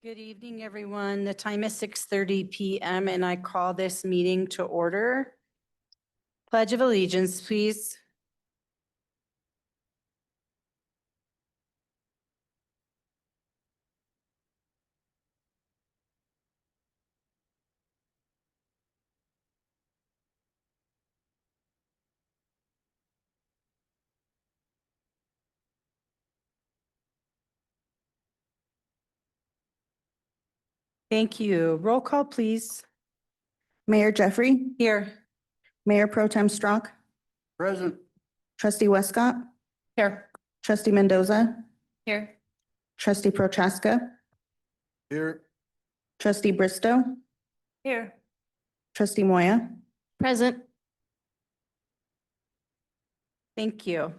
Good evening, everyone. The time is 6:30 PM and I call this meeting to order. Pledge of Allegiance, please. Thank you. Roll call, please. Mayor Jeffrey, Here. Mayor Pro Tem Strong, Present. Trustee Westcott, Here. Trustee Mendoza, Here. Trustee Prochaska, Here. Trustee Bristow, Here. Trustee Moya. Present. Thank you.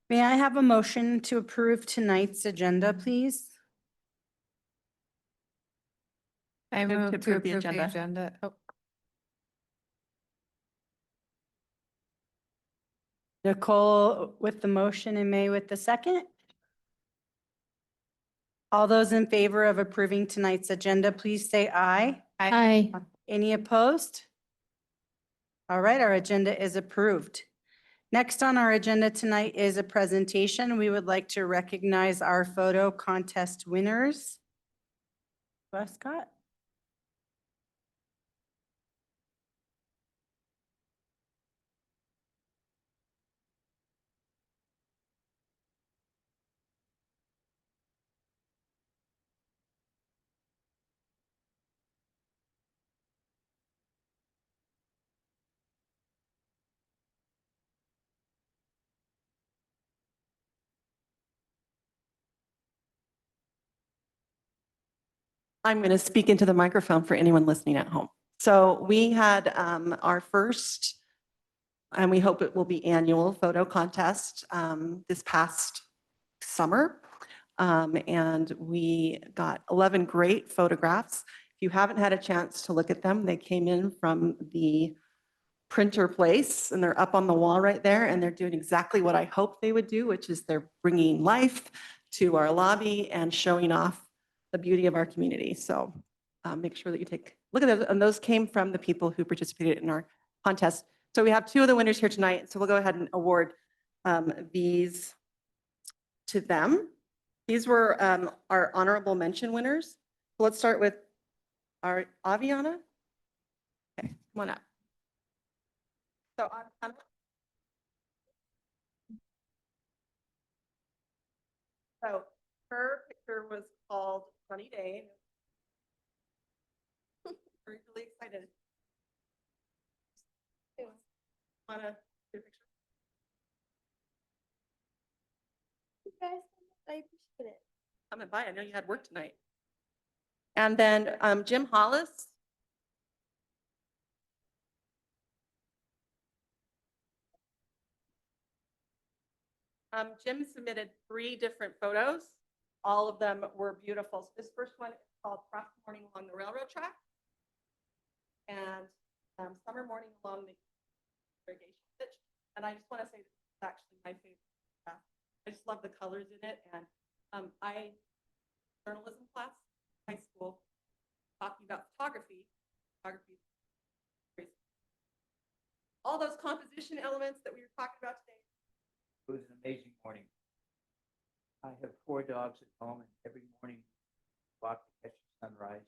May I have a motion to approve tonight's agenda, please? I move to approve the agenda. agenda. Oh, Nicole with the motion and May with the second. All those in favor of approving tonight's agenda, please say aye. aye. Any opposed? All right, our agenda is approved. Next on our agenda tonight is a presentation. We would like to recognize our photo contest winners. Westcott? I'm going to speak into the microphone for anyone listening at home. So we had our first, and we hope it will be annual photo contest this past summer. And we got 11 great photographs. If you haven't had a chance to look at them, they came in from the printer place and they're up on the wall right there. And they're doing exactly what I hoped they would do, which is they're bringing life to our lobby and showing off the beauty of our community. So make sure that you take a look at those. And those came from the people who participated in our contest. So we have two of the winners here tonight. So we'll go ahead and award these to them. These were our honorable mention winners. So let's start with our Aviana. Okay, come on up. So Aviana. So her picture was called Sunny Day. We're really excited. Want to do a picture? You guys, I appreciate it. Coming by, I know you had work tonight. And then Jim Hollis. Jim submitted 3 different photos. All of them were beautiful. So this first one is called Frost Morning Along the Railroad Track. And Summer Morning Along the Irrigation Ditch. And I just want to say this is actually my favorite. I just love the colors in it. And I journalism class, high school, talking about photography. All those composition elements that we were talking about today. It was an amazing morning. I have 4 dogs at home, and every morning walk to catch the sunrise.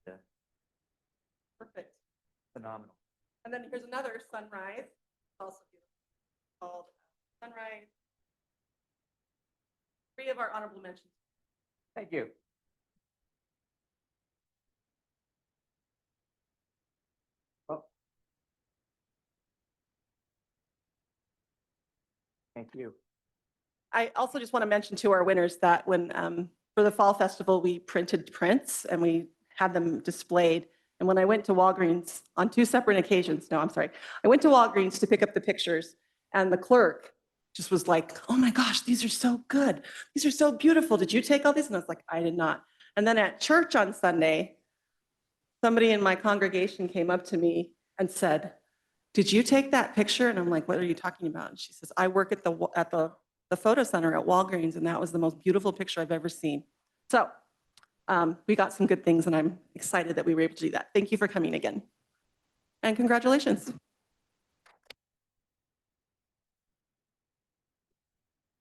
And, Perfect. phenomenal. And then here's another sunrise, also beautiful, called Sunrise. 3 of our honorable mentions. Thank you. Oh. Thank you. I also just want to mention to our winners that when, for the Fall Festival, we printed prints and we had them displayed. And when I went to Walgreens on 2 separate occasions, no, I'm sorry. I went to Walgreens to pick up the pictures and the clerk just was like, oh my gosh, these are so good. These are so beautiful. Did you take all these? And I was like, I did not. And then at church on Sunday, somebody in my congregation came up to me and said, did you take that picture? And I'm like, what are you talking about? And she says, I work at the photo center at Walgreens, and that was the most beautiful picture I've ever seen. So We got some good things and I'm excited that we were able to do that. Thank you for coming again. And congratulations.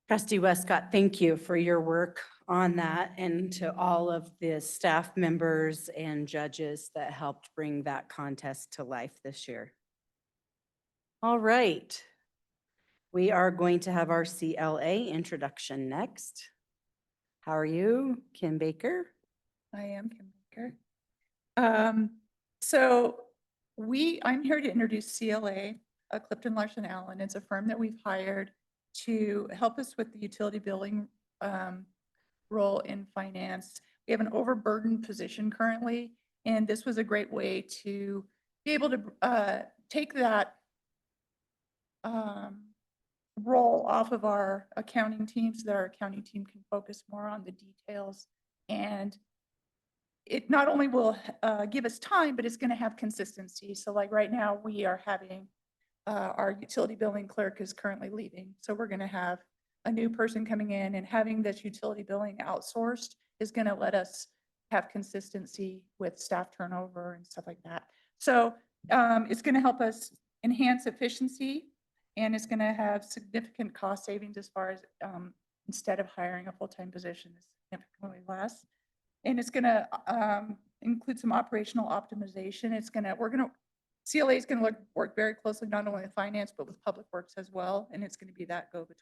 Trustee Westcott, thank you for your work on that and to all of the staff members and judges that helped bring that contest to life this year. All right. We are going to have our CLA introduction next. How are you, Kim Baker? I am Kim Baker. I'm here to introduce CLA, Clifton Larson Allen. It's a firm that we've hired to help us with the utility billing role in finance. We have an overburdened position currently, and this was a great way to be able to take that role off of our accounting team so that our accounting team can focus more on the details. And it not only will give us time, but it's going to have consistency. So like right now, we are having our utility billing clerk is currently leaving. So we're going to have a new person coming in, and having this utility billing outsourced is going to let us have consistency with staff turnover and stuff like that. So it's going to help us enhance efficiency, and it's going to have significant cost savings as far as instead of hiring a full-time position, it's significantly less. And it's going to include some operational optimization. CLA is going to work very closely, not only with finance, but with public works as well. And it's going to be that go-between.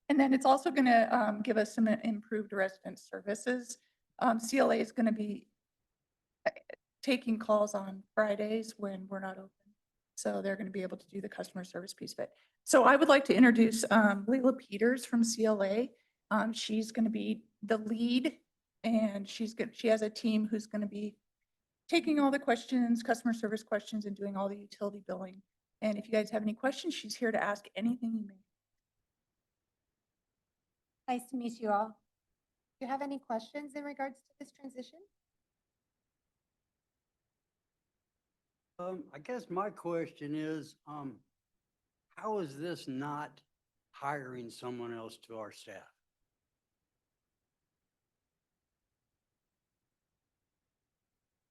And then it's also going to give us some improved resident services. CLA is going to be taking calls on Fridays when we're not open. So they're going to be able to do the customer service piece of it. So I would like to introduce Leila Peters from CLA. She's going to be the lead, and she has a team who's going to be taking all the questions, customer service questions, and doing all the utility billing. And if you guys have any questions, she's here to ask anything you may. Nice to meet you all. Do you have any questions in regards to this transition? I guess my question is, how is this not hiring someone else to our staff?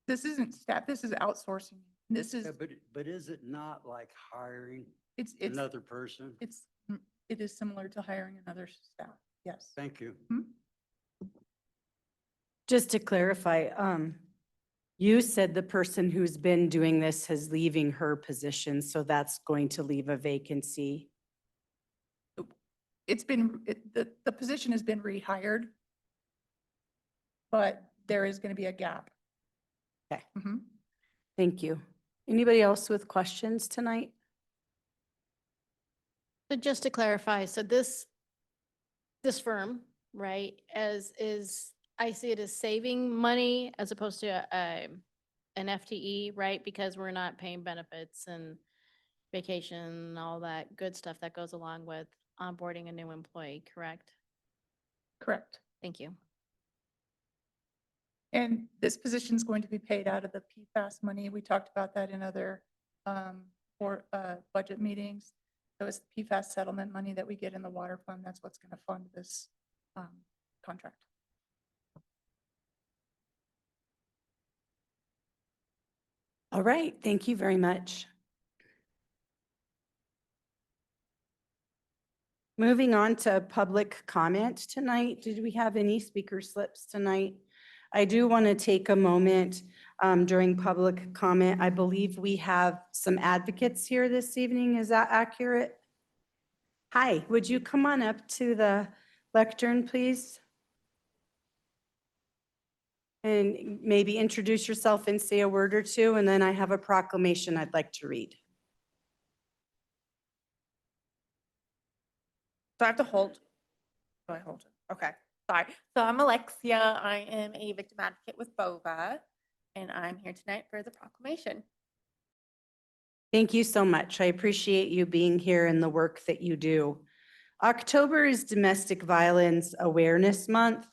This isn't staff, this is outsourcing. This is, Yeah, but is it not like hiring it's, another person? it is similar to hiring another staff. Yes. Thank you. Just to clarify, you said the person who's been doing this is leaving her position, so that's going to leave a vacancy. It's been, the position has been rehired, but there is going to be a gap. Okay. Mhm. Thank you. Anybody else with questions tonight? So just to clarify, so this firm, right, I see it as saving money as opposed to an FTE, right? Because we're not paying benefits and vacation and all that good stuff that goes along with onboarding a new employee, correct? Correct. Thank you. And this position is going to be paid out of the PFAS money. We talked about that in other budget meetings. So it's the PFAS settlement money that we get in the water fund. That's what's going to fund this contract. All right, thank you very much. Moving on to public comment tonight. Did we have any speaker slips tonight? I do want to take a moment during public comment. I believe we have some advocates here this evening. Is that accurate? Hi, would you come on up to the lectern, please? And maybe introduce yourself and say a word or two, and then I have a proclamation I'd like to read. Do I have to hold? Do I hold it? Okay, sorry. So I'm Alexia. I am a victim advocate with BOVA, and I'm here tonight for the proclamation. Thank you so much. I appreciate you being here and the work that you do. October is Domestic Violence Awareness Month,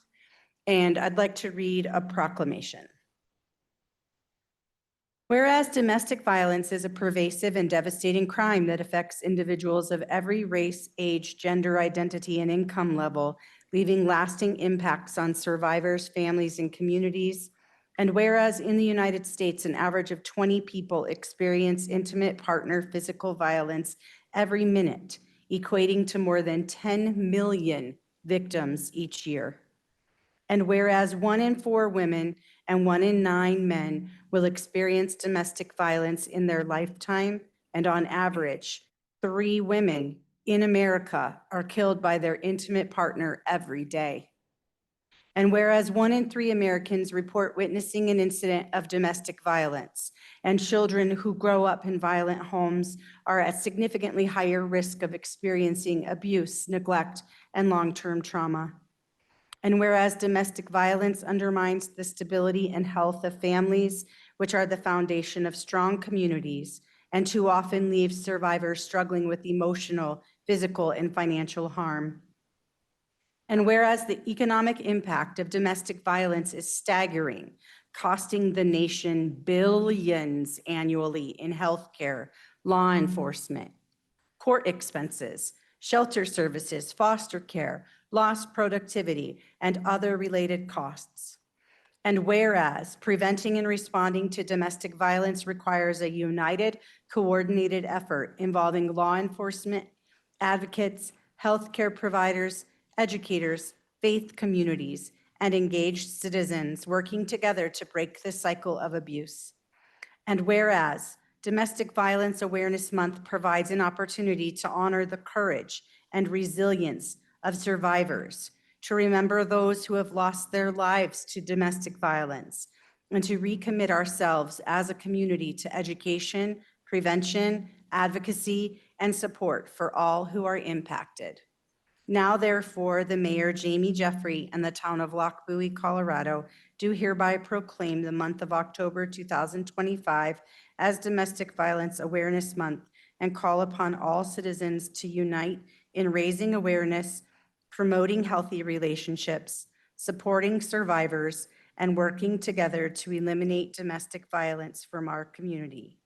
and I'd like to read a proclamation. Whereas domestic violence is a pervasive and devastating crime that affects individuals of every race, age, gender identity, and income level, leaving lasting impacts on survivors, families, and communities. And whereas in the United States, an average of 20 people experience intimate partner physical violence every minute, equating to more than 10 million victims each year. And whereas 1 in 4 women and 1 in 9 men will experience domestic violence in their lifetime, and on average, 3 women in America are killed by their intimate partner every day. And whereas 1 in 3 Americans report witnessing an incident of domestic violence, and children who grow up in violent homes are at significantly higher risk of experiencing abuse, neglect, and long-term trauma. And whereas domestic violence undermines the stability and health of families, which are the foundation of strong communities, and too often leaves survivors struggling with emotional, physical, and financial harm. And whereas the economic impact of domestic violence is staggering, costing the nation billions annually in healthcare, law enforcement, court expenses, shelter services, foster care, lost productivity, and other related costs. And whereas preventing and responding to domestic violence requires a united, coordinated effort involving law enforcement, advocates, healthcare providers, educators, faith communities, and engaged citizens working together to break the cycle of abuse. And whereas Domestic Violence Awareness Month provides an opportunity to honor the courage and resilience of survivors, to remember those who have lost their lives to domestic violence, and to recommit ourselves as a community to education, prevention, advocacy, and support for all who are impacted. Now therefore, the Mayor, Jamie Jeffrey, and the Town of Lochbuie, Colorado, do hereby proclaim the month of October 2025 as Domestic Violence Awareness Month and call upon all citizens to unite in raising awareness, promoting healthy relationships, supporting survivors, and working together to eliminate domestic violence from our community.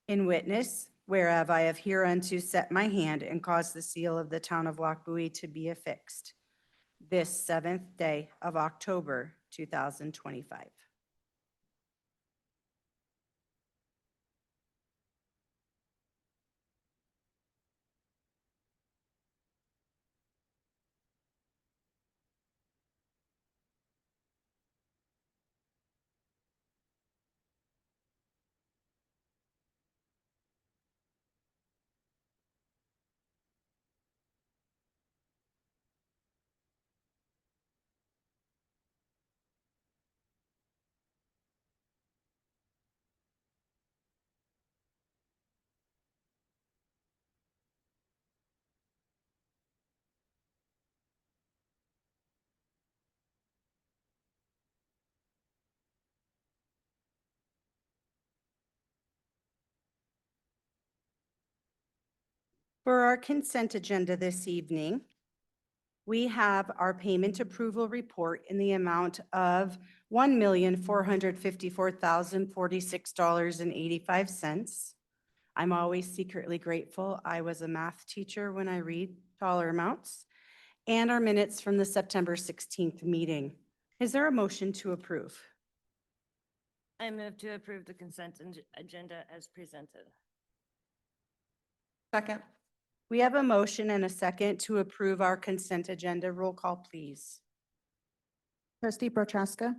In witness, whereof I have hereunto set my hand and caused the seal of the Town of Lochbuie to be affixed this 7th day of October 2025. For our consent agenda this evening, we have our payment approval report in the amount of $1,454,046.85. I'm always secretly grateful. I was a math teacher when I read dollar amounts. And our minutes from the September 16th meeting. Is there a motion to approve? I move to approve the consent agenda as presented. Second. We have a motion and a second to approve our consent agenda. Roll call, please. Trustee Prochaska,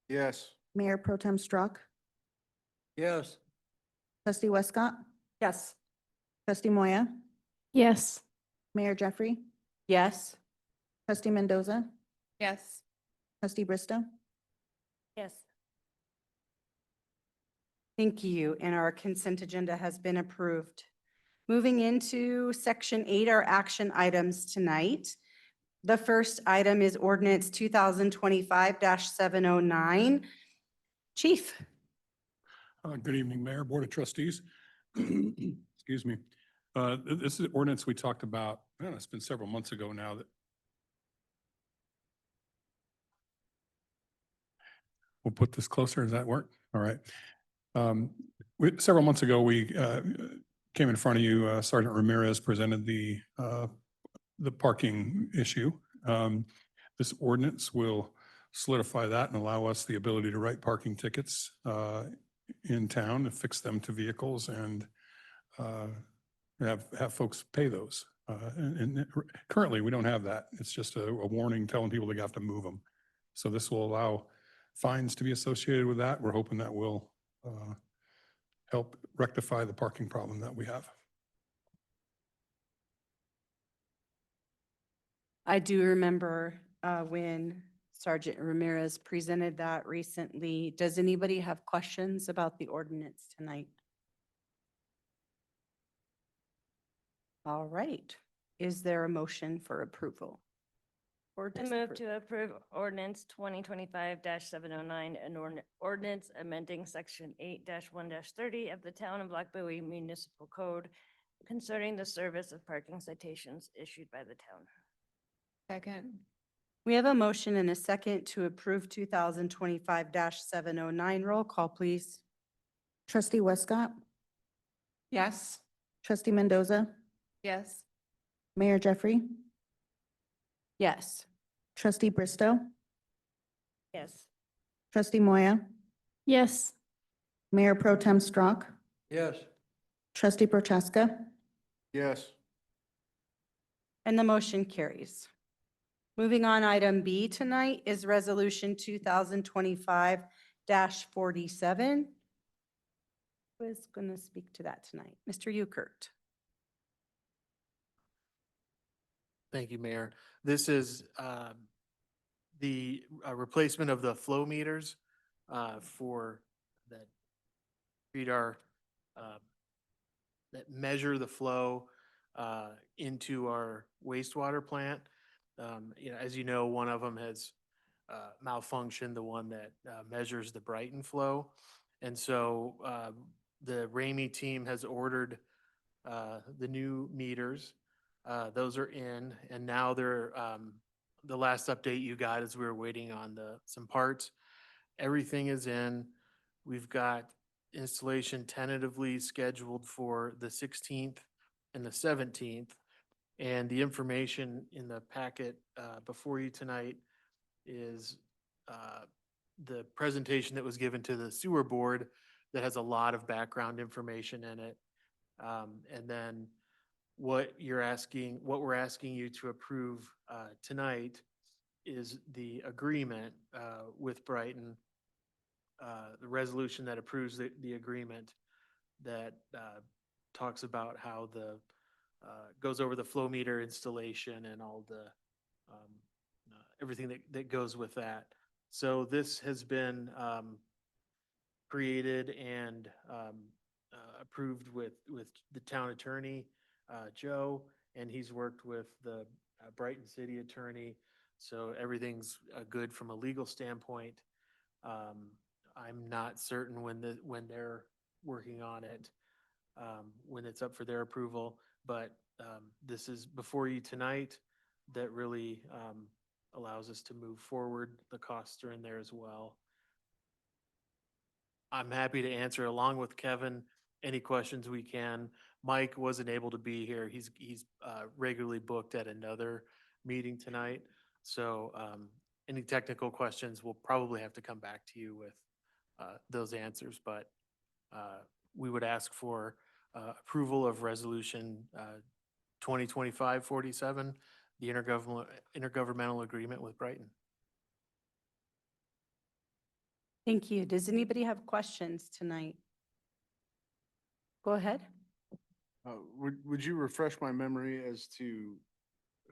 Yes. Mayor Pro Tem Struck, Yes. Trustee Westcott, Yes. Trustee Moya, Yes. Mayor Jeffrey, Yes. Trustee Mendoza, Yes. Trustee Bristow. Yes. Thank you. And our consent agenda has been approved. Moving into Section 8, our action items tonight. The first item is ordinance 2025-709. Chief. Good evening, Mayor, Board of Trustees. Excuse me. This is ordinance we talked about, it's been several months ago now that we'll put this closer. Does that work? All right. Several months ago, we came in front of you, Sergeant Ramirez presented the the parking issue. This ordinance will solidify that and allow us the ability to write parking tickets in town and fix them to vehicles and have folks pay those. And currently, we don't have that. It's just a warning telling people they have to move them. So this will allow fines to be associated with that. We're hoping that will help rectify the parking problem that we have. I do remember when Sergeant Ramirez presented that recently. Does anybody have questions about the ordinance tonight? All right. Is there a motion for approval? Or I move disapproval? to approve ordinance 2025-709, an ordinance amending section 8-1-30 of the Town of Black Bowie Municipal Code concerning the service of parking citations issued by the town. Second. We have a motion and a second to approve 2025-709. Roll call, please. Trustee Westcott, Yes. trustee Mendoza, Yes. Mayor Jeffrey, Yes. trustee Bristow, Yes. trustee Moya, Yes. Mayor Pro Tem Strock, Yes. trustee Prochaska, Yes. And the motion carries. Moving on, item B tonight is Resolution 2025-47. Who is going to speak to that tonight? Mr. Ukert. Thank you, Mayor. This is the replacement of the flow meters for that read our that measure the flow into our wastewater plant. As you know, one of them has malfunctioned, the one that measures the Brighton flow. And so the Ramey team has ordered the new meters. Those are in, and now they're, the last update you got is we were waiting on some parts. Everything is in. We've got installation tentatively scheduled for the 16th and the 17th. And the information in the packet before you tonight is the presentation that was given to the sewer board that has a lot of background information in it. And then what we're asking you to approve tonight is the agreement with Brighton, the resolution that approves the agreement that talks about how goes over the flow meter installation and all the everything that goes with that. So this has been created and approved with the town attorney, Joe, and he's worked with the Brighton City attorney. So everything's good from a legal standpoint. I'm not certain when they're working on it, when it's up for their approval, but this is before you tonight that really allows us to move forward. The costs are in there as well. I'm happy to answer along with Kevin any questions we can. Mike wasn't able to be here. He's regularly booked at another meeting tonight. So any technical questions, we'll probably have to come back to you with those answers, but we would ask for approval of resolution 2025-47, the intergovernmental agreement with Brighton. Thank you. Does anybody have questions tonight? Go ahead. Would you refresh my memory as to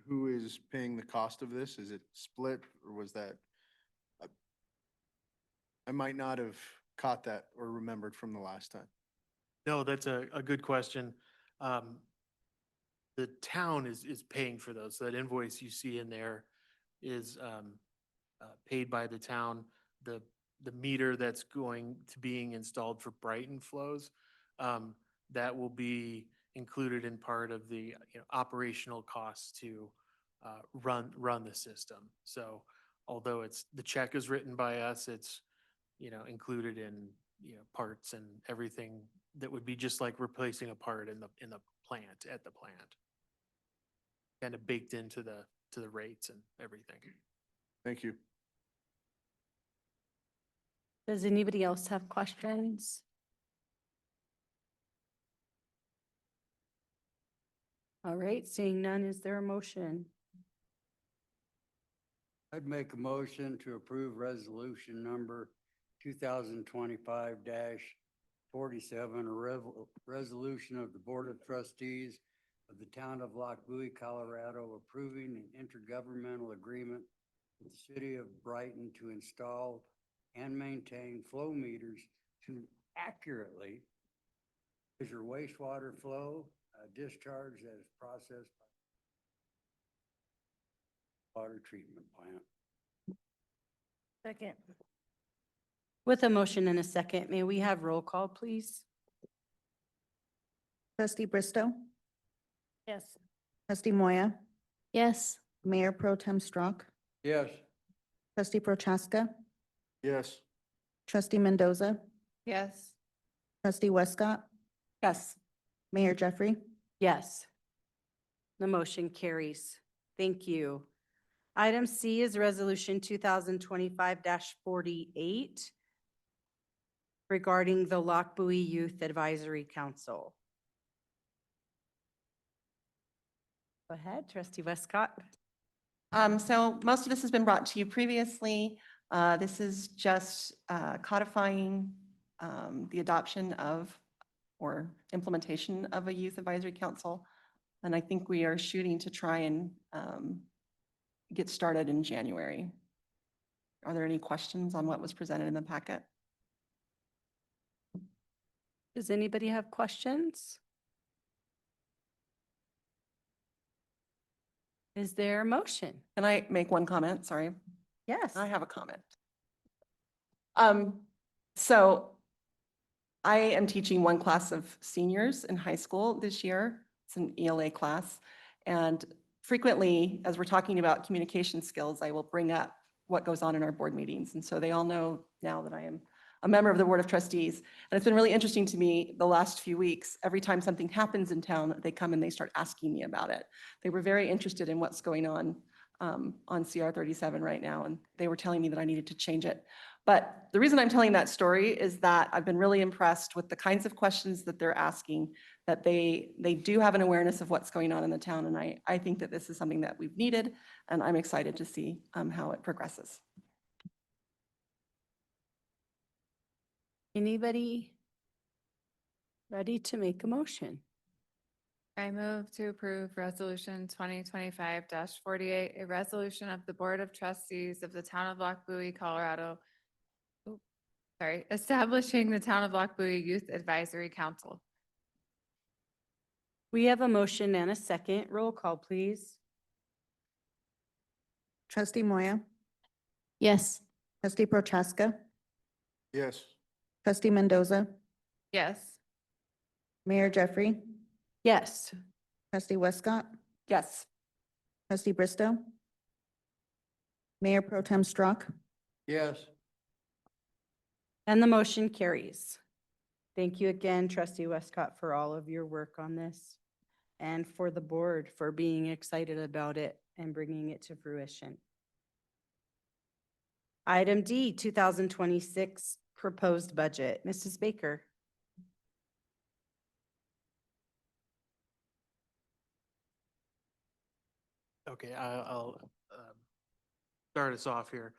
who is paying the cost of this? Is it split or was that? I might not have caught that or remembered from the last time. No, that's a good question. The town is paying for those. So that invoice you see in there is paid by the town. The meter that's going to being installed for Brighton flows, that will be included in part of the operational costs to run the system. So although the check is written by us, it's included in parts and everything that would be just like replacing a part in the plant at the plant. kind of baked into the rates and everything. Thank you. Does anybody else have questions? All right, seeing none, is there a motion? I'd make a motion to approve resolution number 2025-47, a resolution of the Board of Trustees of the Town of Lochbuie, Colorado, approving an intergovernmental agreement with the City of Brighton to install and maintain flow meters to accurately measure wastewater flow, discharge that is processed by water treatment plant. Second. With a motion and a second, may we have roll call, please? Trustee Bristow, Yes. trustee Moya, Yes. Mayor Pro Tem Straugh, Yes. trustee Prochaska, Yes. trustee Mendoza, Yes. trustee Westcott, Yes. Mayor Jeffrey. Yes. The motion carries. Thank you. Item C is Resolution 2025-48 regarding the Lochbuie Youth Advisory Council. Go ahead, trustee Westcott. So most of this has been brought to you previously. This is just codifying the adoption of or implementation of a youth advisory council. And I think we are shooting to try and get started in January. Are there any questions on what was presented in the packet? Does anybody have questions? Is there a motion? Can I make one comment? Sorry. Yes. I have a comment. So I am teaching one class of seniors in high school this year. It's an ELA class. And frequently, as we're talking about communication skills, I will bring up what goes on in our board meetings. And so they all know now that I am a member of the Board of Trustees. And it's been really interesting to me the last few weeks. Every time something happens in town, they come and they start asking me about it. They were very interested in what's going on CR 37 right now, and they were telling me that I needed to change it. But the reason I'm telling that story is that I've been really impressed with the kinds of questions that they're asking, that they do have an awareness of what's going on in the town, and I think that this is something that we've needed, and I'm excited to see how it progresses. Anybody ready to make a motion? I move to approve Resolution 2025-48, a resolution of the Board of Trustees of the Town of Lochbuie, Colorado, establishing the Town of Lochbuie Youth Advisory Council. We have a motion and a second. Roll call, please. Trustee Moya, Yes. trustee Prochaska, Yes. trustee Mendoza, Yes. Mayor Jeffrey, Yes. trustee Westcott, Yes. trustee Bristow, Mayor Pro Tem Straugh, Yes. And the motion carries. Thank you again, trustee Westcott, for all of your work on this and for the board for being excited about it and bringing it to fruition. Item D, 2026 proposed budget. Mrs. Baker. Okay, I'll start us off here.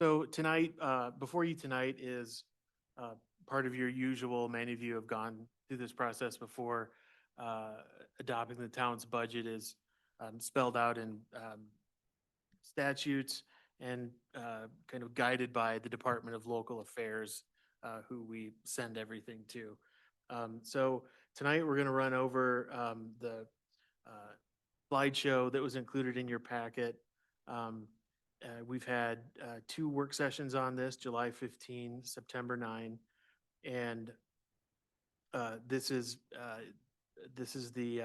So tonight, before you tonight is part of your usual, many of you have gone through this process before. Adopting the town's budget is spelled out in statutes and kind of guided by the Department of Local Affairs, who we send everything to. So tonight, we're going to run over the slideshow that was included in your packet. We've had 2 work sessions on this, July 15, September 9, and this is the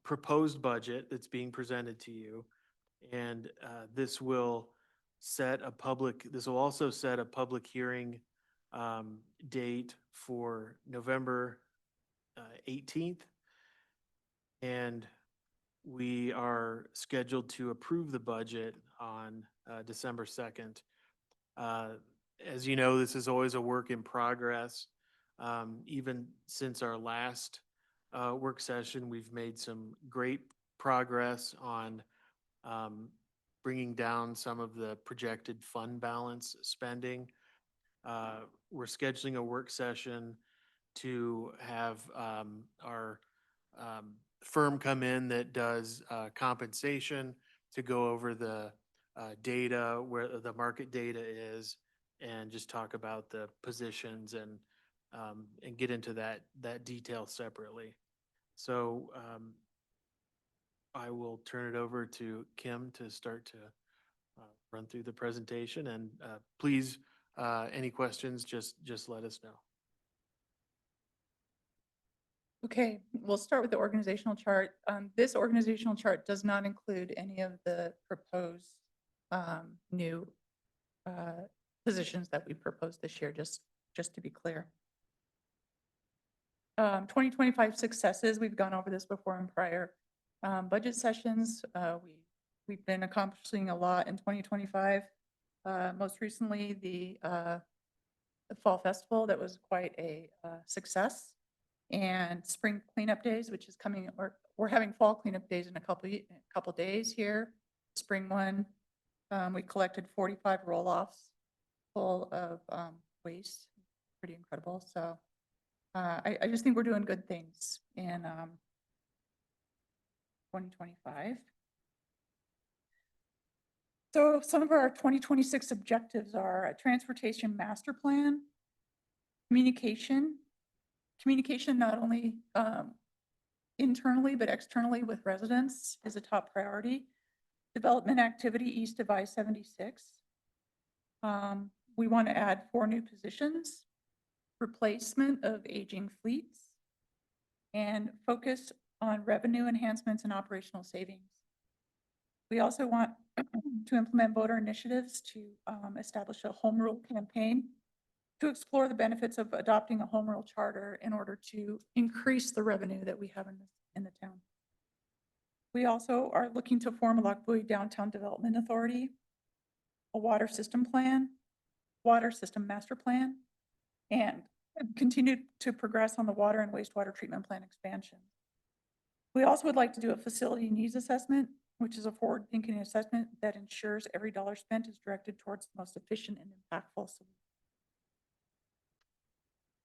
proposed budget that's being presented to you. And this will also set a public hearing date for November 18th. And we are scheduled to approve the budget on December 2nd. As you know, this is always a work in progress. Even since our last work session, we've made some great progress on bringing down some of the projected fund balance spending. We're scheduling a work session to have our firm come in that does compensation to go over the data, where the market data is, and just talk about the positions and get into that detail separately. So I will turn it over to Kim to start to run through the presentation, and please, any questions, just let us know. Okay, we'll start with the organizational chart. This organizational chart does not include any of the proposed new positions that we proposed this year, just to be clear. 2025 successes, we've gone over this before in prior budget sessions. We've been accomplishing a lot in 2025. Most recently, the Fall Festival, that was quite a success. And spring cleanup days, which is coming, or we're having fall cleanup days in a couple days here. Spring one, we collected 45 roll-offs full of waste. Pretty incredible. So I just think we're doing good things in 2025. So some of our 2026 objectives are a transportation master plan, communication not only internally but externally with residents is a top priority. Development activity east of I-76. We want to add 4 new positions, replacement of aging fleets, and focus on revenue enhancements and operational savings. We also want to implement voter initiatives to establish a home rule campaign to explore the benefits of adopting a home rule charter in order to increase the revenue that we have in the town. We also are looking to form a Loch Buoy Downtown Development Authority, a water system master plan, and continue to progress on the water and wastewater treatment plant expansion. We also would like to do a facility needs assessment, which is a forward-thinking assessment that ensures every dollar spent is directed towards the most efficient and impactful solution.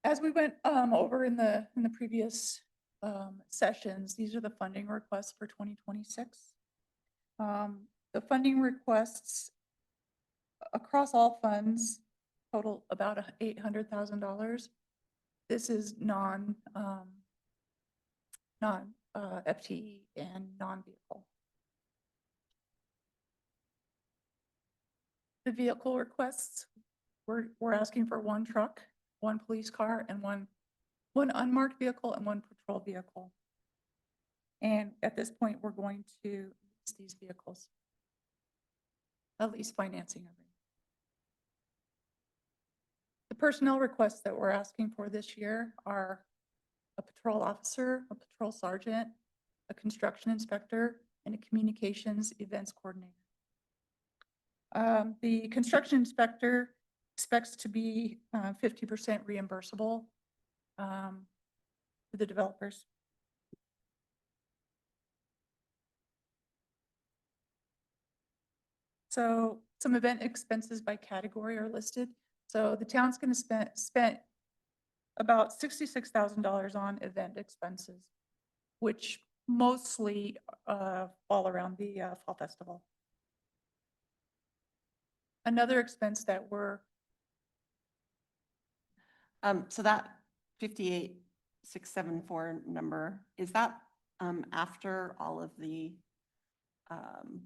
As we went over in the previous sessions, these are the funding requests for 2026. The funding requests across all funds total about $800,000. This is FTE and non-vehicle. The vehicle requests, we're asking for 1 truck, 1 police car, and one unmarked vehicle and 1 patrol vehicle. And at this point, we're going to lease these vehicles, at least financing everything. The personnel requests that we're asking for this year are a patrol officer, a patrol sergeant, a construction inspector, and a communications events coordinator. The construction inspector expects to be 50% reimbursable to the developers. So some event expenses by category are listed. So the town's going to spend about $66,000 on event expenses, which mostly fall around the Fall Festival. Another expense that we're So that 58,674 number, is that after all of the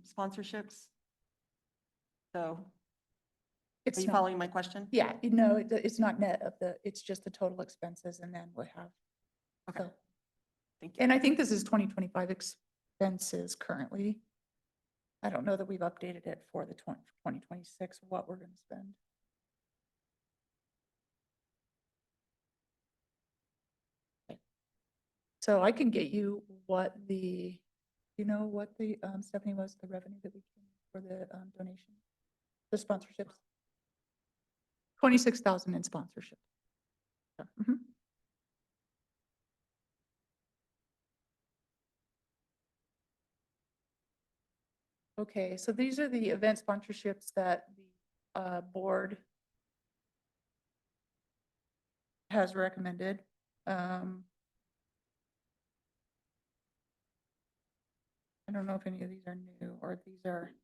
sponsorships? So are you following my question? Yeah, no, it's not net of it's just the total expenses, and then we have. Okay. So- Thank you. And I think this is 2025 expenses currently. I don't know that we've updated it for the 2026, what we're going to spend. So I can get you what the, you know, what the, Stephanie, was the revenue that we, for the donation, the sponsorships? 26,000 in sponsorship. So, mhm. Okay, so these are the event sponsorships that the board has recommended. I don't know if any of these are new or if these are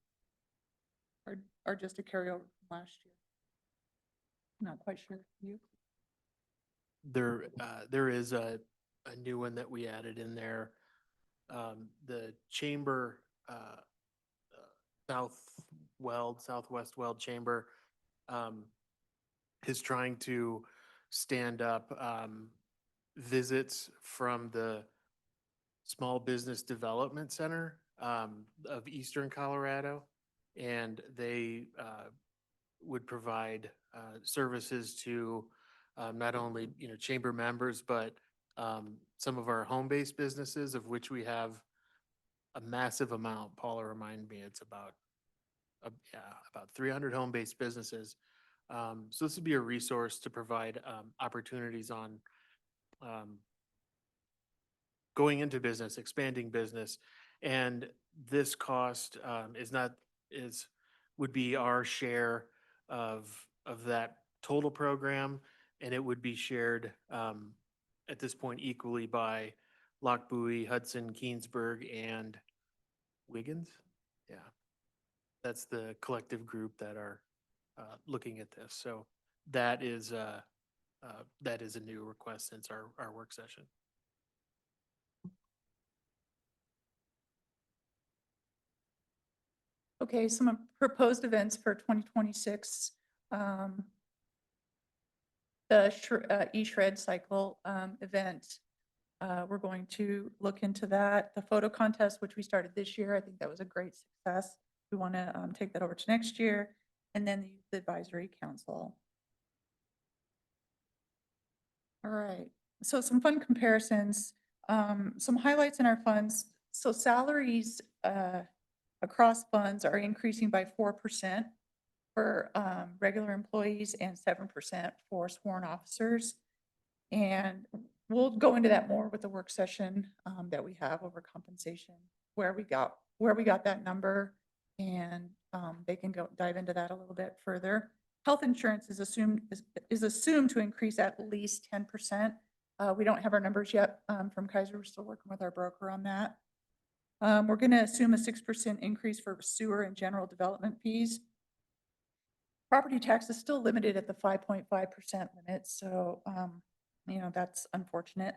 just a carryover from last year. Not quite sure. You? There is a new one that we added in there. The chamber, Southwest Weld Chamber, is trying to stand up, visits from the Small Business Development Center, of Eastern Colorado. And they, would provide, services to, not only, chamber members, but, some of our home-based businesses, of which we have a massive amount. Paula reminded me, it's about, about 300 home-based businesses. So this would be a resource to provide, opportunities on, going into business, expanding business. And this cost, would be our share of that total program. And it would be shared, at this point equally by Lochbuie, Hudson, Keensburg, and Wiggins. Yeah. That's the collective group that are, looking at this. So that is a new request since our work session. Okay, some proposed events for 2026. The E-Shred Cycle event. We're going to look into that. The photo contest, which we started this year, I think that was a great success. We want to take that over to next year. And then the Youth Advisory Council. All right, so some fun comparisons, some highlights in our funds. So salaries across funds are increasing by 4% for regular employees and 7% for sworn officers. And we'll go into that more with the work session that we have over compensation, where we got that number, and they can go dive into that a little bit further. Health insurance is assumed to increase at least 10%. We don't have our numbers yet from Kaiser. We're still working with our broker on that. We're going to assume a 6% increase for sewer and general development fees. Property tax is still limited at the 5.5% limit, so that's unfortunate.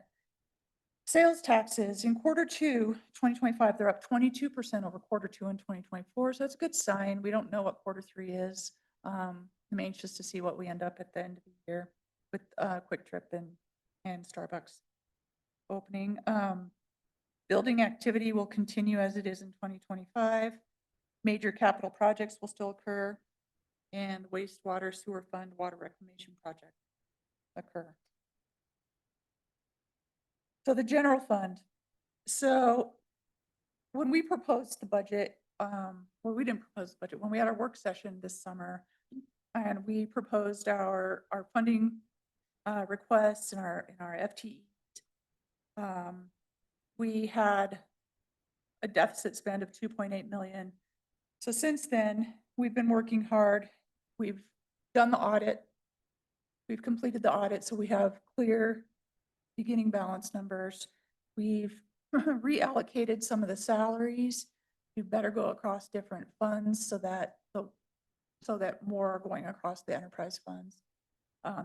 Sales taxes in quarter 2, 2025, they're up 22% over quarter 2 in 2024, so that's a good sign. We don't know what quarter 3 is. I'm anxious to see what we end up at the end of the year with Quick Trip and Starbucks opening. Building activity will continue as it is in 2025. Major capital projects will still occur, and wastewater sewer fund water reclamation project occur. So the general fund. So when we proposed the budget, well, we didn't propose the budget. When we had our work session this summer, and we proposed our funding requests and our FTE, we had a deficit spend of 2.8 million. So since then, we've been working hard. We've done the audit. We've completed the audit, so we have clear beginning balance numbers. We've reallocated some of the salaries. We better go across different funds so that more are going across the enterprise funds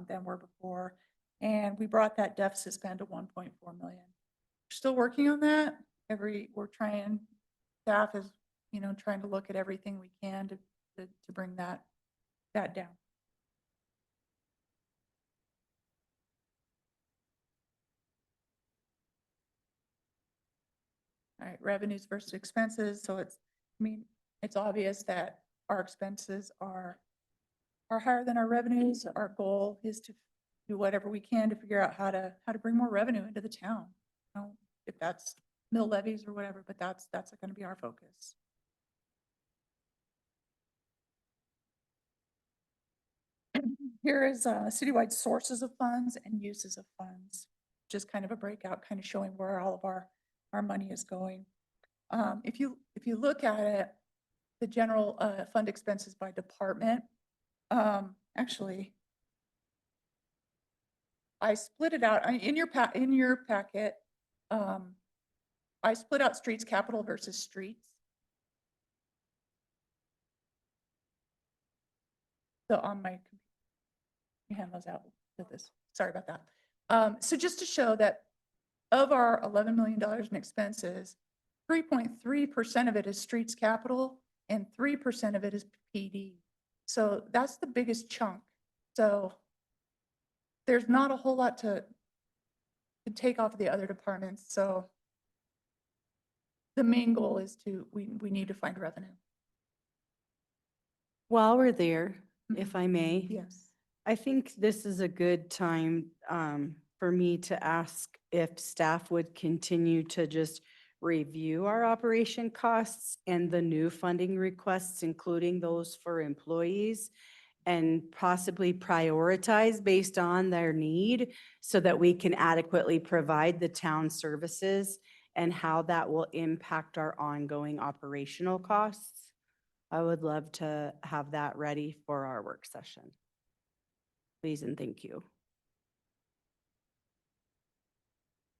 than were before. And we brought that deficit spend to 1.4 million. We're still working on that. Staff is, trying to look at everything we can to bring that down. All right, revenues versus expenses. So it's obvious that our expenses are higher than our revenues. Our goal is to do whatever we can to figure out how to bring more revenue into the town. if that's mill levies or whatever, but that's going to be our focus. Here is citywide sources of funds and uses of funds. Just kind of a breakout, kind of showing where all of our money is going. If you look at it, the general fund expenses by department, actually, I split it out in your packet. I split out streets capital versus streets. So on my, you hand those out with this. Sorry about that. So just to show that of our $11 million in expenses, 3.3% of it is streets capital and 3% of it is PD. So that's the biggest chunk. So there's not a whole lot to take off of the other departments. So the main goal is we need to find revenue. While we're there, if I may. Yes. I think this is a good time for me to ask if staff would continue to just review our operation costs and the new funding requests, including those for employees, and possibly prioritize based on their need so that we can adequately provide the town services and how that will impact our ongoing operational costs. I would love to have that ready for our work session. Please and thank you. Of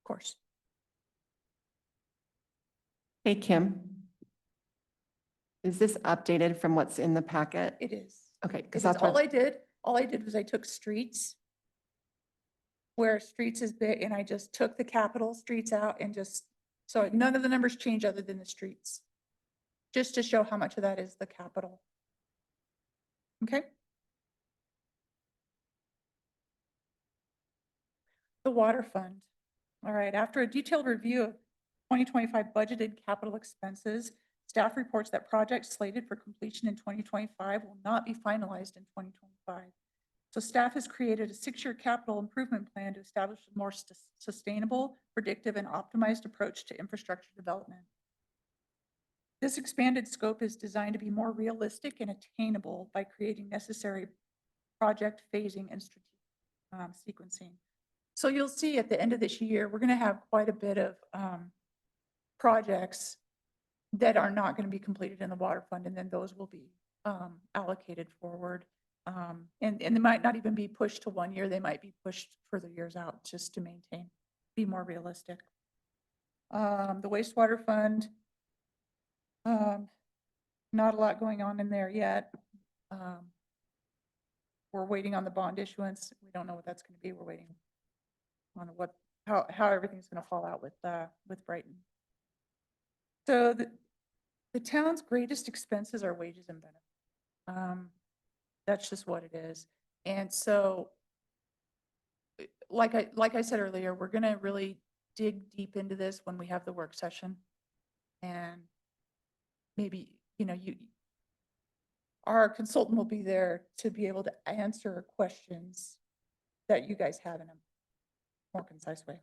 course. Hey, Kim. Is this updated from what's in the packet? It is. Okay, Because because that's all what, I did was I took streets where streets is big and I just took the capital streets out and just, so none of the numbers change other than the streets. Just to show how much of that is the capital. Okay? The water fund. All right, after a detailed review of 2025 budgeted capital expenses, staff reports that projects slated for completion in 2025 will not be finalized in 2025. So staff has created a 6-year capital improvement plan to establish a more sustainable, predictive, and optimized approach to infrastructure development. This expanded scope is designed to be more realistic and attainable by creating necessary project phasing and strategic sequencing. So you'll see at the end of this year, we're going to have quite a bit of projects that are not going to be completed in the water fund, and then those will be allocated forward. And they might not even be pushed to 1 year. They might be pushed further years out just to be more realistic. The wastewater fund, not a lot going on in there yet. We're waiting on the bond issuance. We don't know what that's going to be. We're waiting on how everything's going to fall out with Brighton. So the town's greatest expenses are wages and benefits. That's just what it is. And so, like I said earlier, we're going to really dig deep into this when we have the work session, and maybe our consultant will be there to be able to answer questions that you guys have in a more concise way.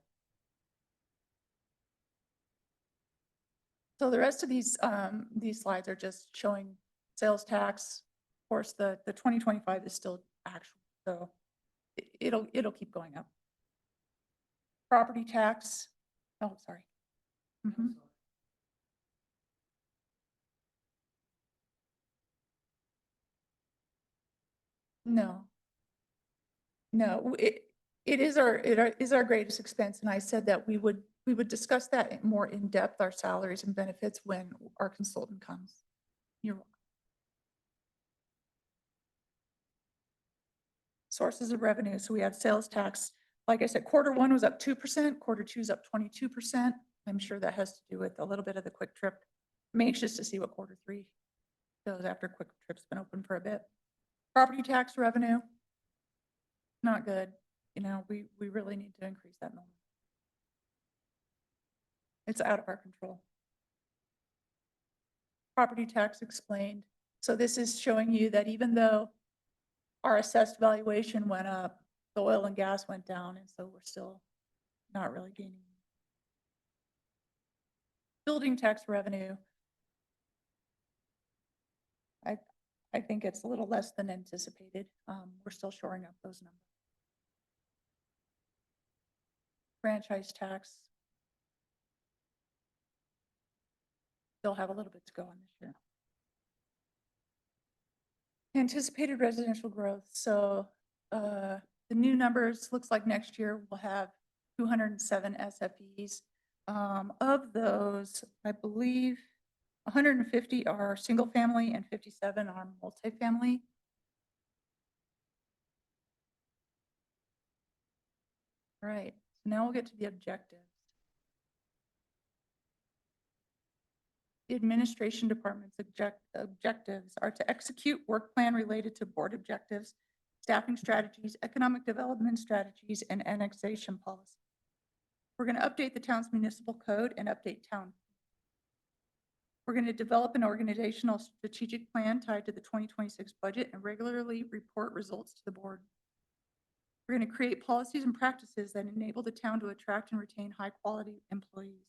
So the rest of these slides are just showing sales tax. Of course, the 2025 is still actual, so it'll keep going up. Property tax. Oh, sorry. Mhm. No. No, it is our greatest expense, and I said that we would discuss that more in depth, our salaries and benefits, when our consultant comes. You're welcome. Sources of revenue. So we have sales tax. Like I said, Q1 was up 2%, Q2 is up 22%. I'm sure that has to do with a little bit of the Quick Trip. I'm anxious to see what Q3 does after Quick Trip's been open for a bit. Property tax revenue, not good. We really need to increase that number. It's out of our control. Property tax explained. So this is showing you that even though our assessed valuation went up, the oil and gas went down, and so we're still not really gaining. building tax revenue, I think it's a little less than anticipated. We're still shoring up those numbers. Franchise tax. Still have a little bit to go on this year. Anticipated residential growth. So the new numbers, looks like next year we'll have 207 SFEs. Of those, I believe 150 are single family and 57 are multifamily. All right, so now we'll get to the objectives. The administration department's objectives are to execute work plan related to board objectives, staffing strategies, economic development strategies, and annexation policy. We're going to update the town's municipal code and update town. We're going to develop an organizational strategic plan tied to the 2026 budget and regularly report results to the board. We're going to create policies and practices that enable the town to attract and retain high-quality employees.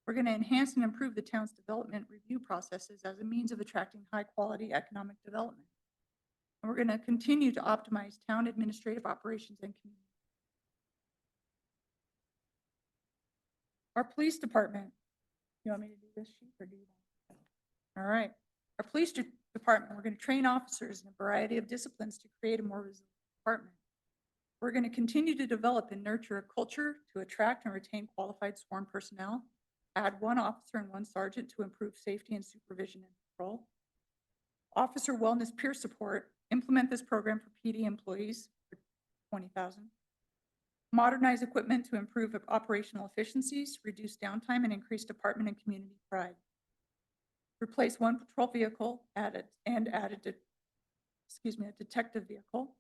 We're going to enhance and improve the town's development review processes as a means of attracting high-quality economic development. And we're going to continue to optimize town administrative operations and community. Our police department, you want me to do this sheet or do you want? All right. Our police department, we're going to train officers in a variety of disciplines to create a more resilient department. We're going to continue to develop and nurture a culture to attract and retain qualified sworn personnel, add 1 officer and 1 sergeant to improve safety and supervision and control. Officer wellness peer support, implement this program for PD employees for $20,000. Modernize equipment to improve operational efficiencies, reduce downtime, and increase department and community pride. Replace 1 patrol vehicle, add a detective vehicle.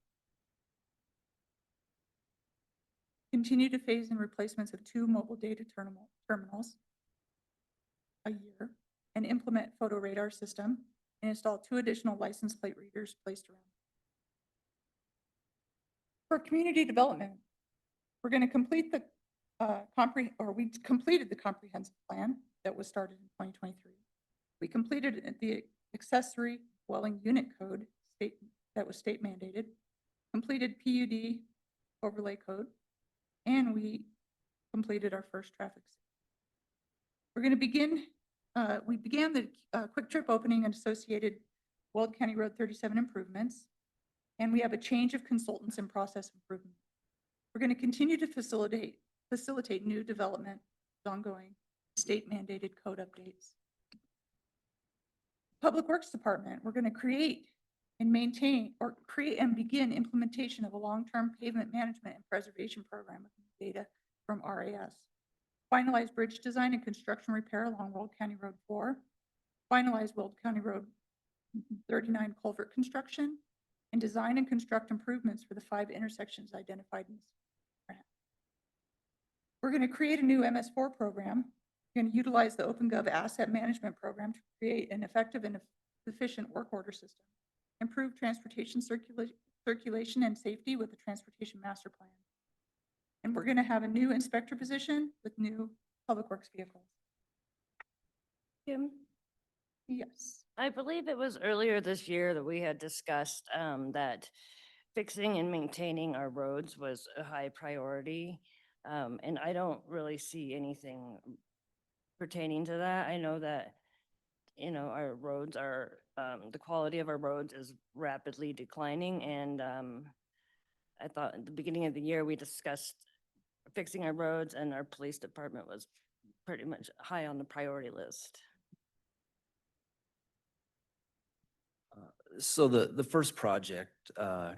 Continue to phase in replacements of 2 mobile data terminals a year, and implement photo radar system and install 2 additional license plate readers placed around. For community development, we're going to complete the we completed the comprehensive plan that was started in 2023. We completed the accessory dwelling unit code that was state mandated, completed PUD overlay code, and we completed our first traffic. We're going to begin, we began the quick trip opening and associated Weld County Road 37 improvements, and we have a change of consultants and process improvement. We're going to continue to facilitate new development, ongoing state mandated code updates. Public Works Department, we're going to create and begin implementation of a long-term pavement management and preservation program with data from RAS. Finalize bridge design and construction repair along Weld County Road 4. Finalize Weld County Road 39 culvert construction, and design and construct improvements for the 5 intersections identified in this grant. We're going to create a new MS4 program. We're going to utilize the OpenGov asset management program to create an effective and efficient work order system. Improve transportation circulation and safety with the transportation master plan. And we're going to have a new inspector position with new public works vehicles. Kim? Yes. I believe it was earlier this year that we had discussed that fixing and maintaining our roads was a high priority. And I don't really see anything pertaining to that. I know that, our roads are, the quality of our roads is rapidly declining. And I thought at the beginning of the year, we discussed fixing our roads, and our police department was pretty much high on the priority list. So the first project,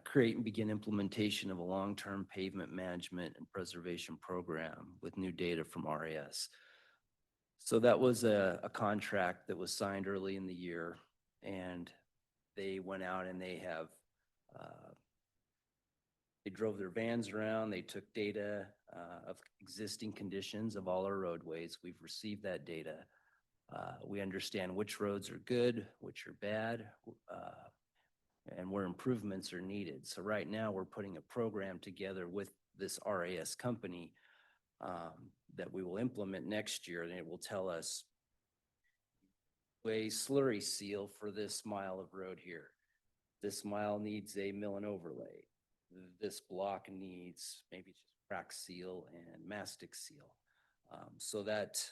create and begin implementation of a long-term pavement management and preservation program with new data from RAS. So that was a contract that was signed early in the year, and they went out and they have, they drove their vans around, they took data of existing conditions of all our roadways. We've received that data. We understand which roads are good, which are bad, and where improvements are needed. So right now we're putting a program together with this RAS company that we will implement next year, and it will tell us a slurry seal for this mile of road here. This mile needs a mill and overlay. This block needs maybe just crack seal and mastic seal. So that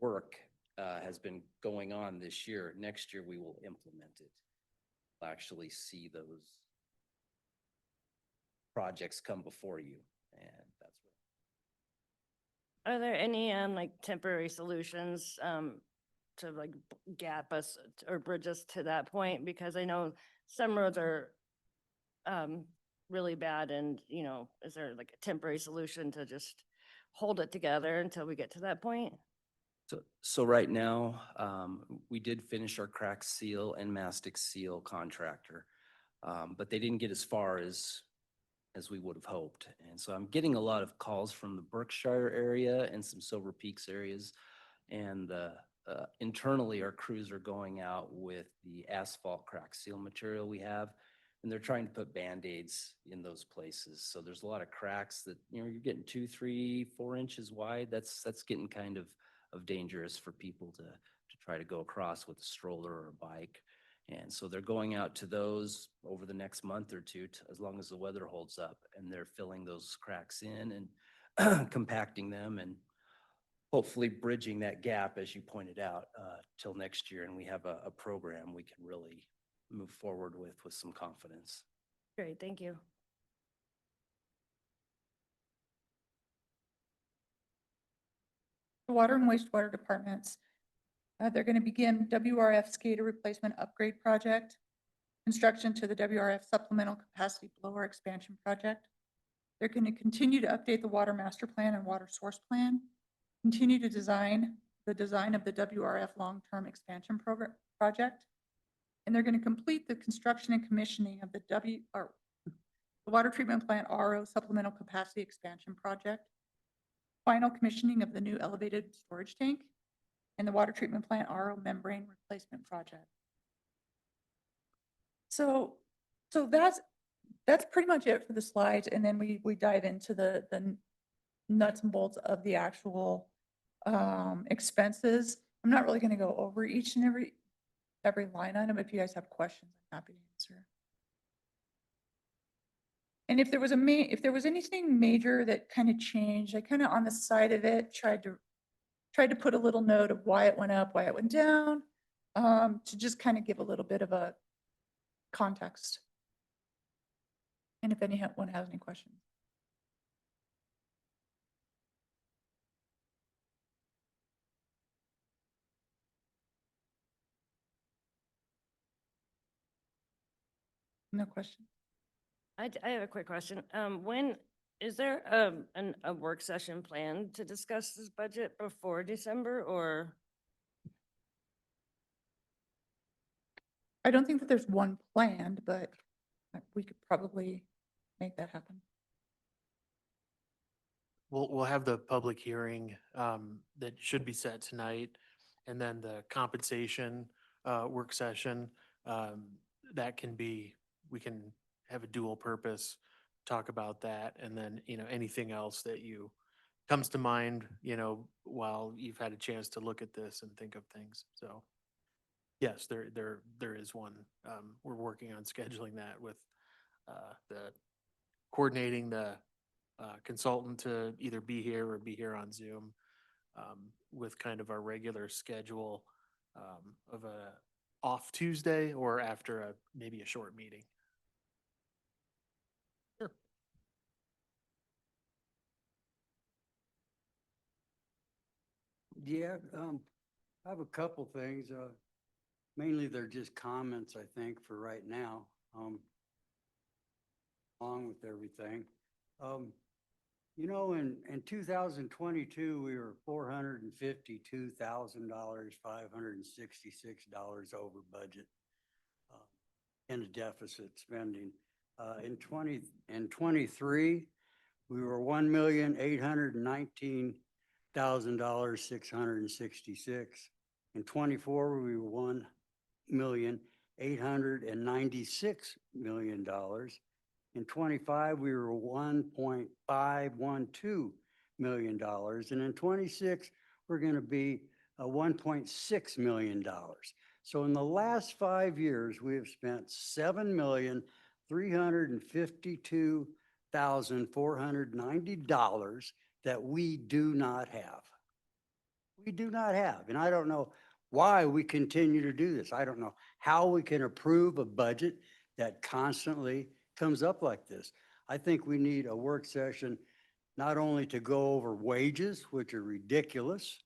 work has been going on this year. Next year, we will implement it. We'll actually see those projects come before you, and that's what. Are there any like temporary solutions to like gap us or bridge us to that point? Because I know some roads are really bad, and is there like a temporary solution to just hold it together until we get to that point? So right now, we did finish our crack seal and mastic seal contractor, but they didn't get as far as we would have hoped. And so I'm getting a lot of calls from the Berkshire area and some Silver Peaks areas. And internally, our crews are going out with the asphalt crack seal material we have, and they're trying to put Band-Aids in those places. So there's a lot of cracks that, you're getting 2, 3, 4 inches wide. That's getting kind of dangerous for people to try to go across with a stroller or a bike. And so they're going out to those over the next month or two, as long as the weather holds up, and they're filling those cracks in and compacting them and hopefully bridging that gap, as you pointed out, till next year. And we have a program we can really move forward with some confidence. Great, thank you. The water and wastewater departments, they're going to begin WRF SCADA replacement upgrade project, construction to the WRF supplemental capacity blower expansion project. They're going to continue to update the water master plan and water source plan, continue to design the design of the WRF long-term expansion program project, and they're going to complete the construction and commissioning of the water treatment plant RO supplemental capacity expansion project, final commissioning of the new elevated storage tank, and the water treatment plant RO membrane replacement project. So that's pretty much it for the slides. And then we dive into the nuts and bolts of the actual expenses. I'm not really going to go over each and every line item. If you guys have questions, I'm happy to answer. And if there was anything major that kind of changed, I kind of on the side of it tried to put a little note of why it went up, why it went down, to just kind of give a little bit of a context. And if anyone has any questions. No question. I have a quick question. Is there a work session planned to discuss this budget before December, or? I don't think that there's one planned, but we could probably make that happen. We'll have the public hearing that should be set tonight, and then the compensation work session. That can be, we can have a dual purpose, talk about that, and then, anything else that comes to mind, while you've had a chance to look at this and think of things. So yes, there is one. We're working on scheduling that with the coordinating the consultant to either be here or be here on Zoom, with kind of our regular schedule of a off Tuesday or after maybe a short meeting. Sure. Yeah, I have a couple things. Mainly they're just comments, I think, for right now, along with everything. In 2022, we were $452,566 over budget in a deficit spending. In 23, we were $1,819,666. In 24, we were $1,896,000,000. In 25, we were $1.512 million. And in 26, we're going to be $1.6 million. So in the last 5 years, we have spent $7,352,490 that we do not have. We do not have. And I don't know why we continue to do this. I don't know how we can approve a budget that constantly comes up like this. I think we need a work session not only to go over wages, which are ridiculous.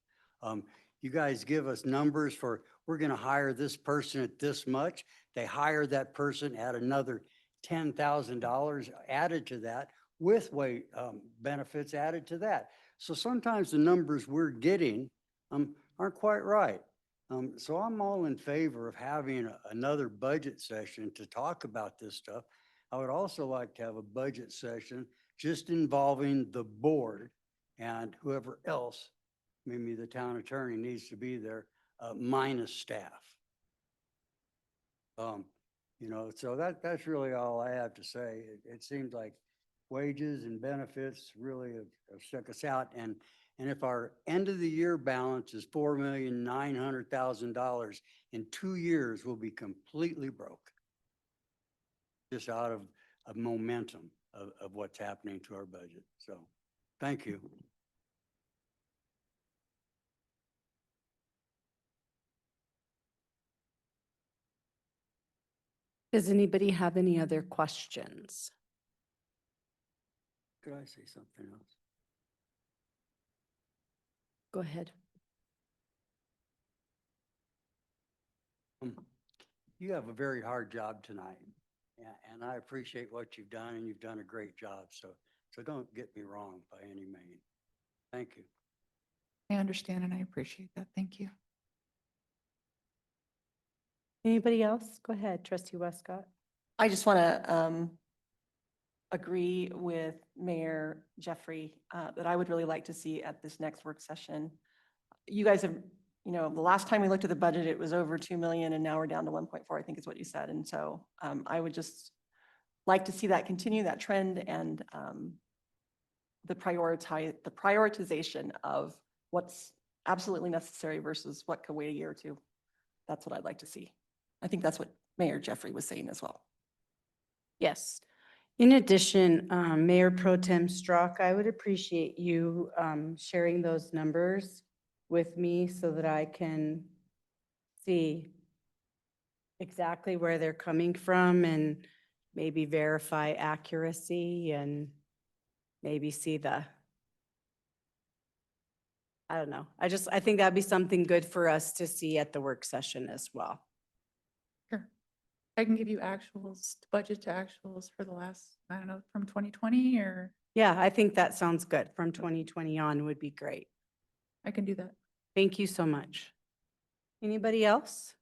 You guys give us numbers for, we're going to hire this person at this much. They hire that person at another $10,000 added to that with benefits added to that. So sometimes the numbers we're getting aren't quite right. So I'm all in favor of having another budget session to talk about this stuff. I would also like to have a budget session just involving the board and whoever else, maybe the town attorney needs to be there, minus staff. So that's really all I have to say. It seems like wages and benefits really have stuck us out. And if our end of the year balance is $4,900,000, in 2 years, we'll be completely broke. Just out of momentum of what's happening to our budget. So, thank you. Does anybody have any other questions? Could I say something else? Go ahead. You have a very hard job tonight, and I appreciate what you've done, and you've done a great job. So don't get me wrong by any means. Thank you. I understand and I appreciate that. Thank you. Anybody else? Go ahead, Trustee Westcott. I just want to agree with Mayor Jeffrey that I would really like to see at this next work session. You guys have, the last time we looked at the budget, it was over 2 million and now we're down to 1.4, I think is what you said. And so I would just like to see that continue, that trend, and the prioritization of what's absolutely necessary versus what could wait a year or two. That's what I'd like to see. I think that's what Mayor Jeffrey was saying as well. Yes. In addition, Mayor Pro Tem Strzok, I would appreciate you sharing those numbers with me so that I can see exactly where they're coming from and maybe verify accuracy and maybe see I don't know. I think that'd be something good for us to see at the work session as well. Sure. I can give you actuals, budget to actuals for the last, I don't know, from 2020 or Yeah, I think that sounds good. From 2020 on would be great. I can do that. Thank you so much. Anybody else?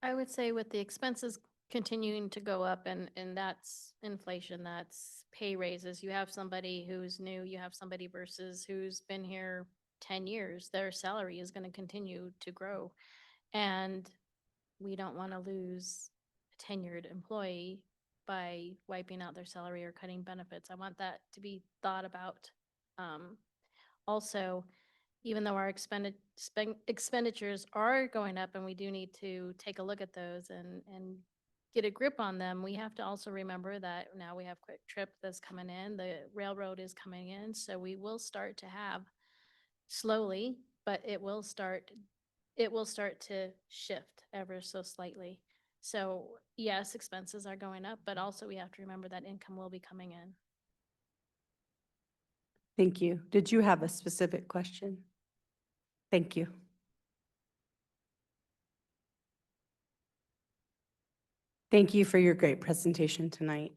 I would say with the expenses continuing to go up and that's inflation, that's pay raises. You have somebody who's new, you have somebody versus who's been here 10 years, their salary is going to continue to grow. And we don't want to lose a tenured employee by wiping out their salary or cutting benefits. I want that to be thought about. Also, even though our expenditures are going up and we do need to take a look at those and get a grip on them, we have to also remember that now we have Quick Trip that's coming in, the railroad is coming in, so we will start to have slowly, but it will start to shift ever so slightly. So yes, expenses are going up, but also we have to remember that income will be coming in. Thank you. Did you have a specific question? Thank you. Thank you for your great presentation tonight.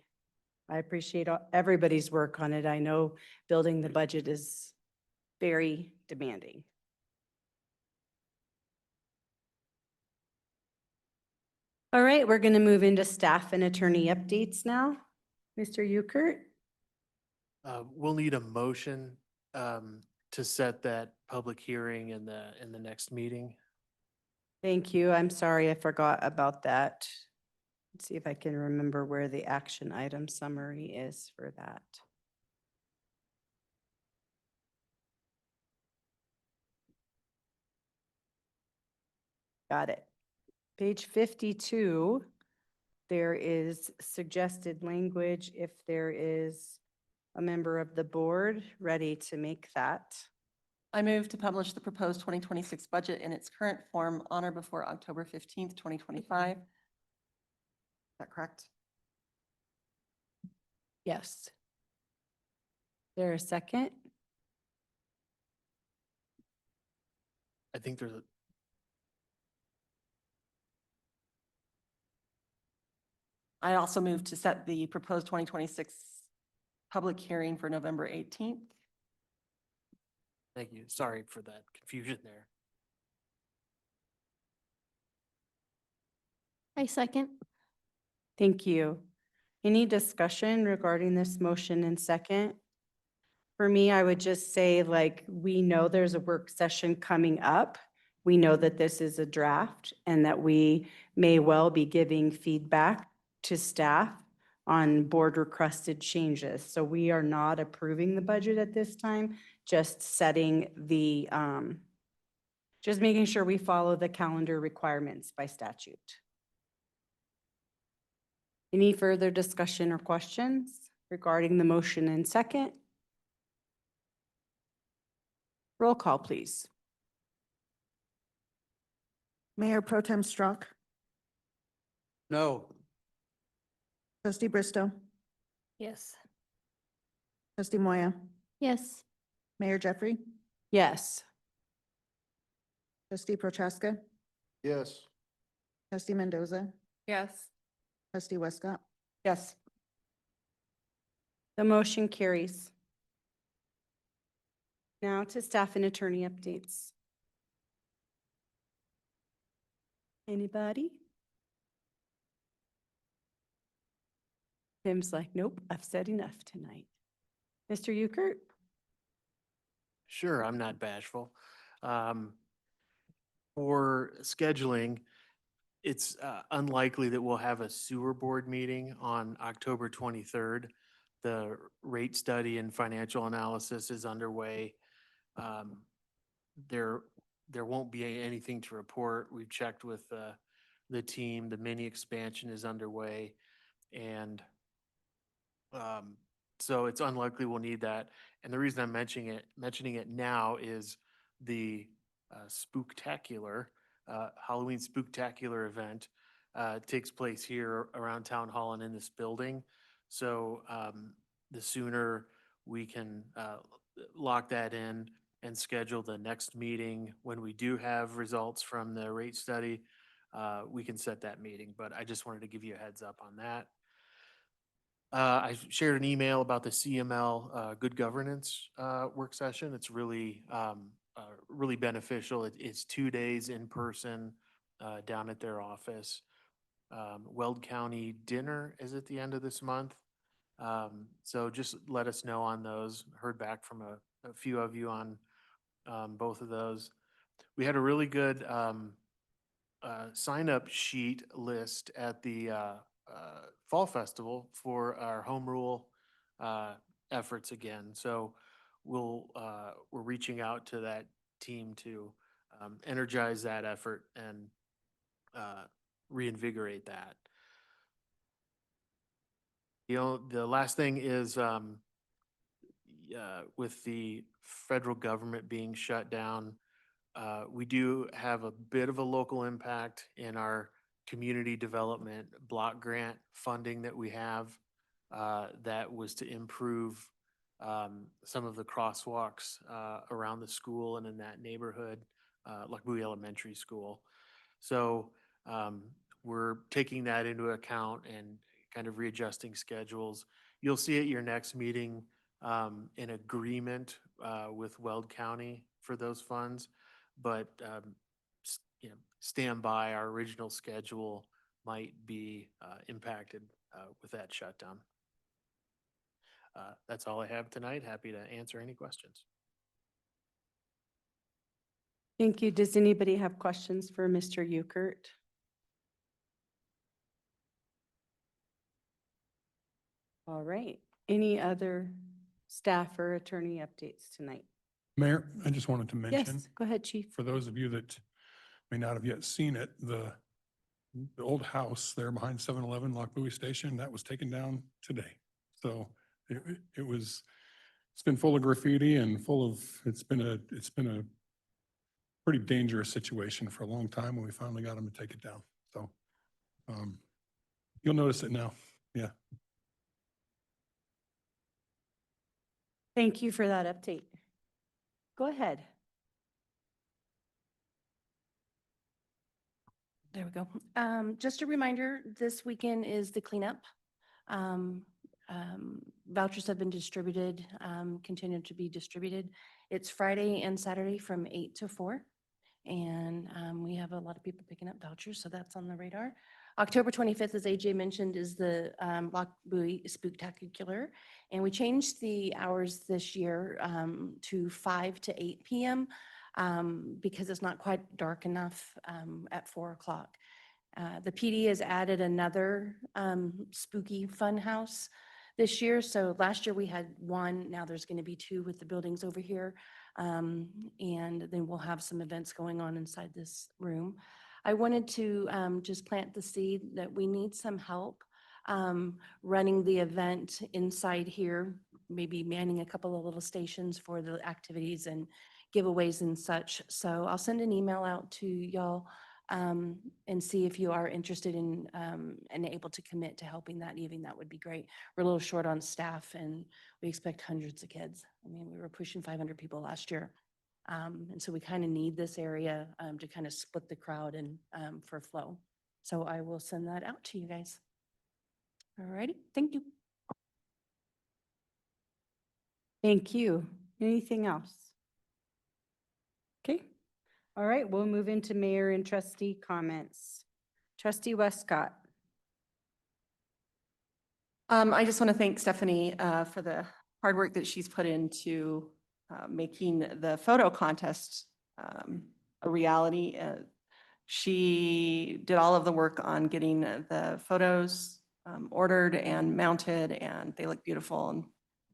I appreciate everybody's work on it. I know building the budget is very demanding. All right, we're going to move into staff and attorney updates now. Mr. Ukert? We'll need a motion to set that public hearing in the next meeting. Thank you. I'm sorry I forgot about that. Let's see if I can remember where the action item summary is for that. Got it. Page 52, there is suggested language if there is a member of the board ready to make that. I move to publish the proposed 2026 budget in its current form on or before October 15th, 2025. Is that correct? Yes. There a second? I think there's a, I also move to set the proposed 2026 public hearing for November 18th. thank you. Sorry for that confusion there. I second. Thank you. Any discussion regarding this motion and second? For me, I would just say, like, we know there's a work session coming up. We know that this is a draft and that we may well be giving feedback to staff on board requested changes. So we are not approving the budget at this time, just setting the, just making sure we follow the calendar requirements by statute. Any further discussion or questions regarding the motion and second? Roll call, please. Mayor Pro Tem Straugh, No. Trustee Bristow, Yes. Trustee Moya, Yes. Mayor Jeffrey, Yes. Trustee Prochaska, Yes. Trustee Mendoza, Yes. Trustee Westcott. Yes. The motion carries. Now to staff and attorney updates. Anybody? Tim's like, nope, I've said enough tonight. Mr. Ukert? Sure, I'm not bashful. For scheduling, it's unlikely that we'll have a sewer board meeting on October 23rd. The rate study and financial analysis is underway. There won't be anything to report. We've checked with the team. The mini expansion is underway. And so it's unlikely we'll need that. And the reason I'm mentioning it now is the spooktacular, Halloween spooktacular event takes place here around Town Hall and in this building. So the sooner we can lock that in and schedule the next meeting when we do have results from the rate study, we can set that meeting. But I just wanted to give you a heads up on that. I shared an email about the CML Good Governance work session. It's really, really beneficial. It's 2 days in person down at their office. Weld County dinner is at the end of this month. So just let us know on those. Heard back from a few of you on both of those. We had a really good sign-up sheet list at the Fall Festival for our home rule efforts again. So we're reaching out to that team to energize that effort and reinvigorate that. The last thing is with the federal government being shut down, we do have a bit of a local impact in our community development block grant funding that we have that was to improve some of the crosswalks around the school and in that neighborhood, like Bowie Elementary School. So we're taking that into account and kind of readjusting schedules. You'll see at your next meeting an agreement with Weld County for those funds, but stand by. Our original schedule might be impacted with that shutdown. That's all I have tonight. Happy to answer any questions. Thank you. Does anybody have questions for Mr. Ukert? All right. Any other staff or attorney updates tonight? Mayor, I just wanted to mention. Yes, go ahead, Chief. For those of you that may not have yet seen it, the old house there behind 7-Eleven Lock Buoy Station, that was taken down today. So it was, it's been full of graffiti and full of, it's been a pretty dangerous situation for a long time when we finally got them to take it down. So you'll notice it now. Yeah. Thank you for that update. Go ahead. There we go. Just a reminder, this weekend is the cleanup. Vouchers have been distributed, continue to be distributed. It's Friday and Saturday from 8 to 4. And we have a lot of people picking up vouchers, so that's on the radar. October 25th, as AJ mentioned, is the Lock Buoy Spooktacular. And we changed the hours this year to 5 to 8 p.m. Because it's not quite dark enough at 4 o'clock. The PD has added another spooky fun house this year. So last year we had 1, now there's going to be 2 with the buildings over here. And then we'll have some events going on inside this room. I wanted to just plant the seed that we need some help running the event inside here, maybe manning a couple of little stations for the activities and giveaways and such. So I'll send an email out to y'all and see if you are interested in and able to commit to helping that evening. That would be great. We're a little short on staff and we expect hundreds of kids. I mean, we were pushing 500 people last year. And so we kind of need this area to kind of split the crowd and for flow. So I will send that out to you guys. All righty, thank you. Thank you. Anything else? Okay. All right, we'll move into mayor and trustee comments. Trustee Westcott. I just want to thank Stephanie for the hard work that she's put into making the photo contest a reality. She did all of the work on getting the photos ordered and mounted, and they look beautiful. And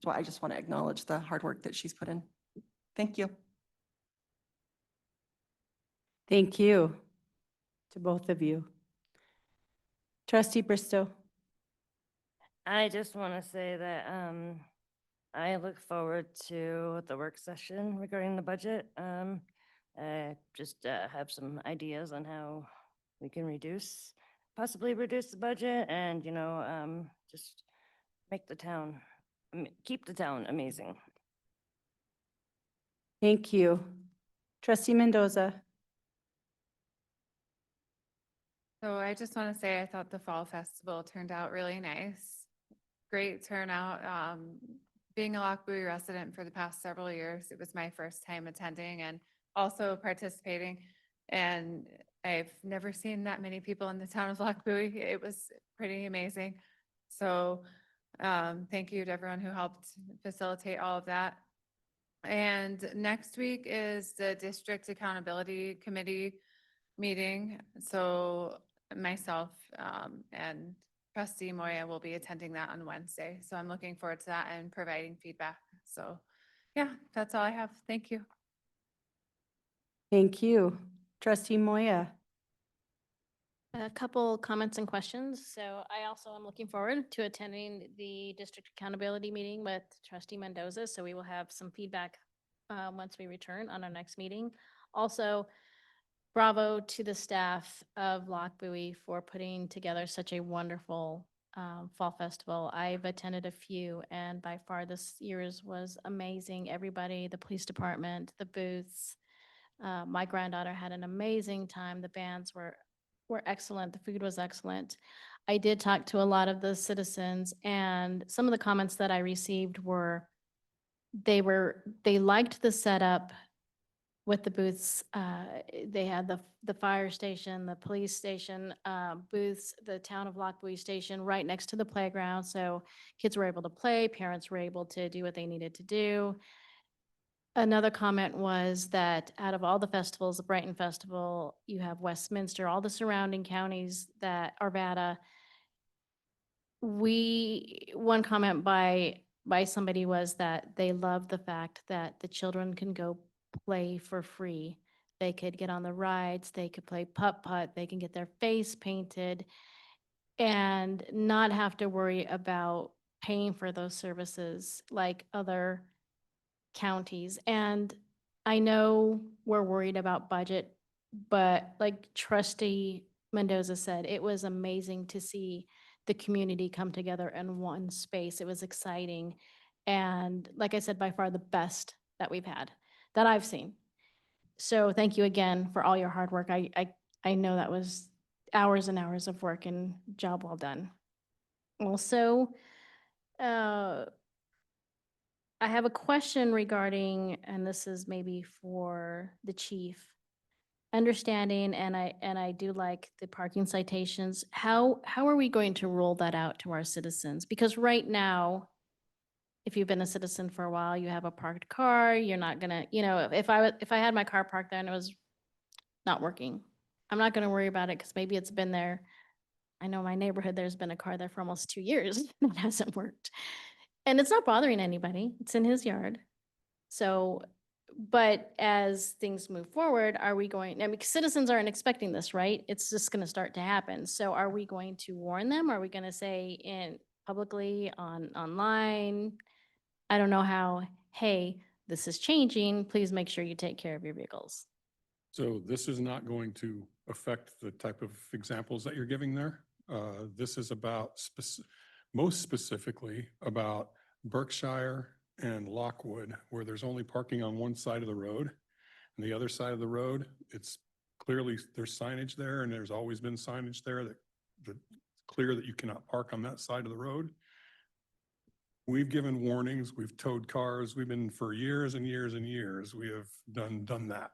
so I just want to acknowledge the hard work that she's put in. Thank you. Thank you to both of you. Trustee Bristow. I just want to say that I look forward to the work session regarding the budget. Just have some ideas on how we can possibly reduce the budget and, just make the town, keep the town amazing. Thank you. Trustee Mendoza. So I just want to say, I thought the Fall Festival turned out really nice. Great turnout. Being a Lock Buoy resident for the past several years, it was my first time attending and also participating. And I've never seen that many people in the town of Lock Buoy. It was pretty amazing. So thank you to everyone who helped facilitate all of that. And next week is the District Accountability Committee meeting. So myself and Trustee Moya will be attending that on Wednesday. So I'm looking forward to that and providing feedback. So yeah, that's all I have. Thank you. Thank you. Trustee Moya. A couple comments and questions. So I also am looking forward to attending the district accountability meeting with Trustee Mendoza. So we will have some feedback once we return on our next meeting. Also, bravo to the staff of Lock Buoy for putting together such a wonderful fall festival. I've attended a few, and by far this year's was amazing. Everybody, the police department, the booths. My granddaughter had an amazing time. The bands were excellent. The food was excellent. I did talk to a lot of the citizens, and some of the comments that I received were they liked the setup with the booths. They had the fire station, the police station booths, the town of Lock Buoy station right next to the playground. So kids were able to play, parents were able to do what they needed to do. Another comment was that out of all the festivals, the Brighton Festival, you have Westminster, all the surrounding counties that Arvada. One comment by somebody was that they love the fact that the children can go play for free They could get on the rides, they could play putt-putt, they can get their face painted and not have to worry about paying for those services like other counties. And I know we're worried about budget, but like Trustee Mendoza said, it was amazing to see the community come together in one space. It was exciting. And like I said, by far the best that we've had, that I've seen. So thank you again for all your hard work. I know that was hours and hours of work and job well done. Also, I have a question regarding, and this is maybe for the chief. Understanding, and I do like the parking citations. How are we going to roll that out to our citizens? Because right now, if you've been a citizen for a while, you have a parked car, you're not gonna, if I had my car parked there and it was not working, I'm not gonna worry about it because maybe it's been there. I know my neighborhood, there's been a car there for almost 2 years and it hasn't worked. And it's not bothering anybody. It's in his yard. So, but as things move forward, are we going, I mean, citizens aren't expecting this, right? It's just gonna start to happen. So are we going to warn them? Are we gonna say publicly online? I don't know how, hey, this is changing. Please make sure you take care of your vehicles. So this is not going to affect the type of examples that you're giving there. This is about most specifically about Berkshire and Lockwood, where there's only parking on one side of the road. And the other side of the road, it's clearly, there's signage there, and there's always been signage there that clear that you cannot park on that side of the road. We've given warnings, we've towed cars, we've been for years and years and years, we have done that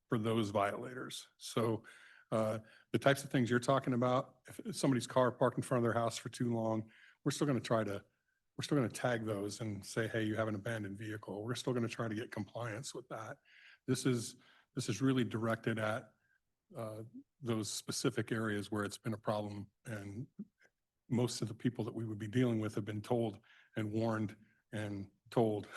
for those violators. So the types of things you're talking about, if somebody's car parked in front of their house for too long, we're still going to tag those and say, hey, you have an abandoned vehicle. We're still going to try to get compliance with that. This is really directed at those specific areas where it's been a problem, and most of the people that we would be dealing with have been told and warned and told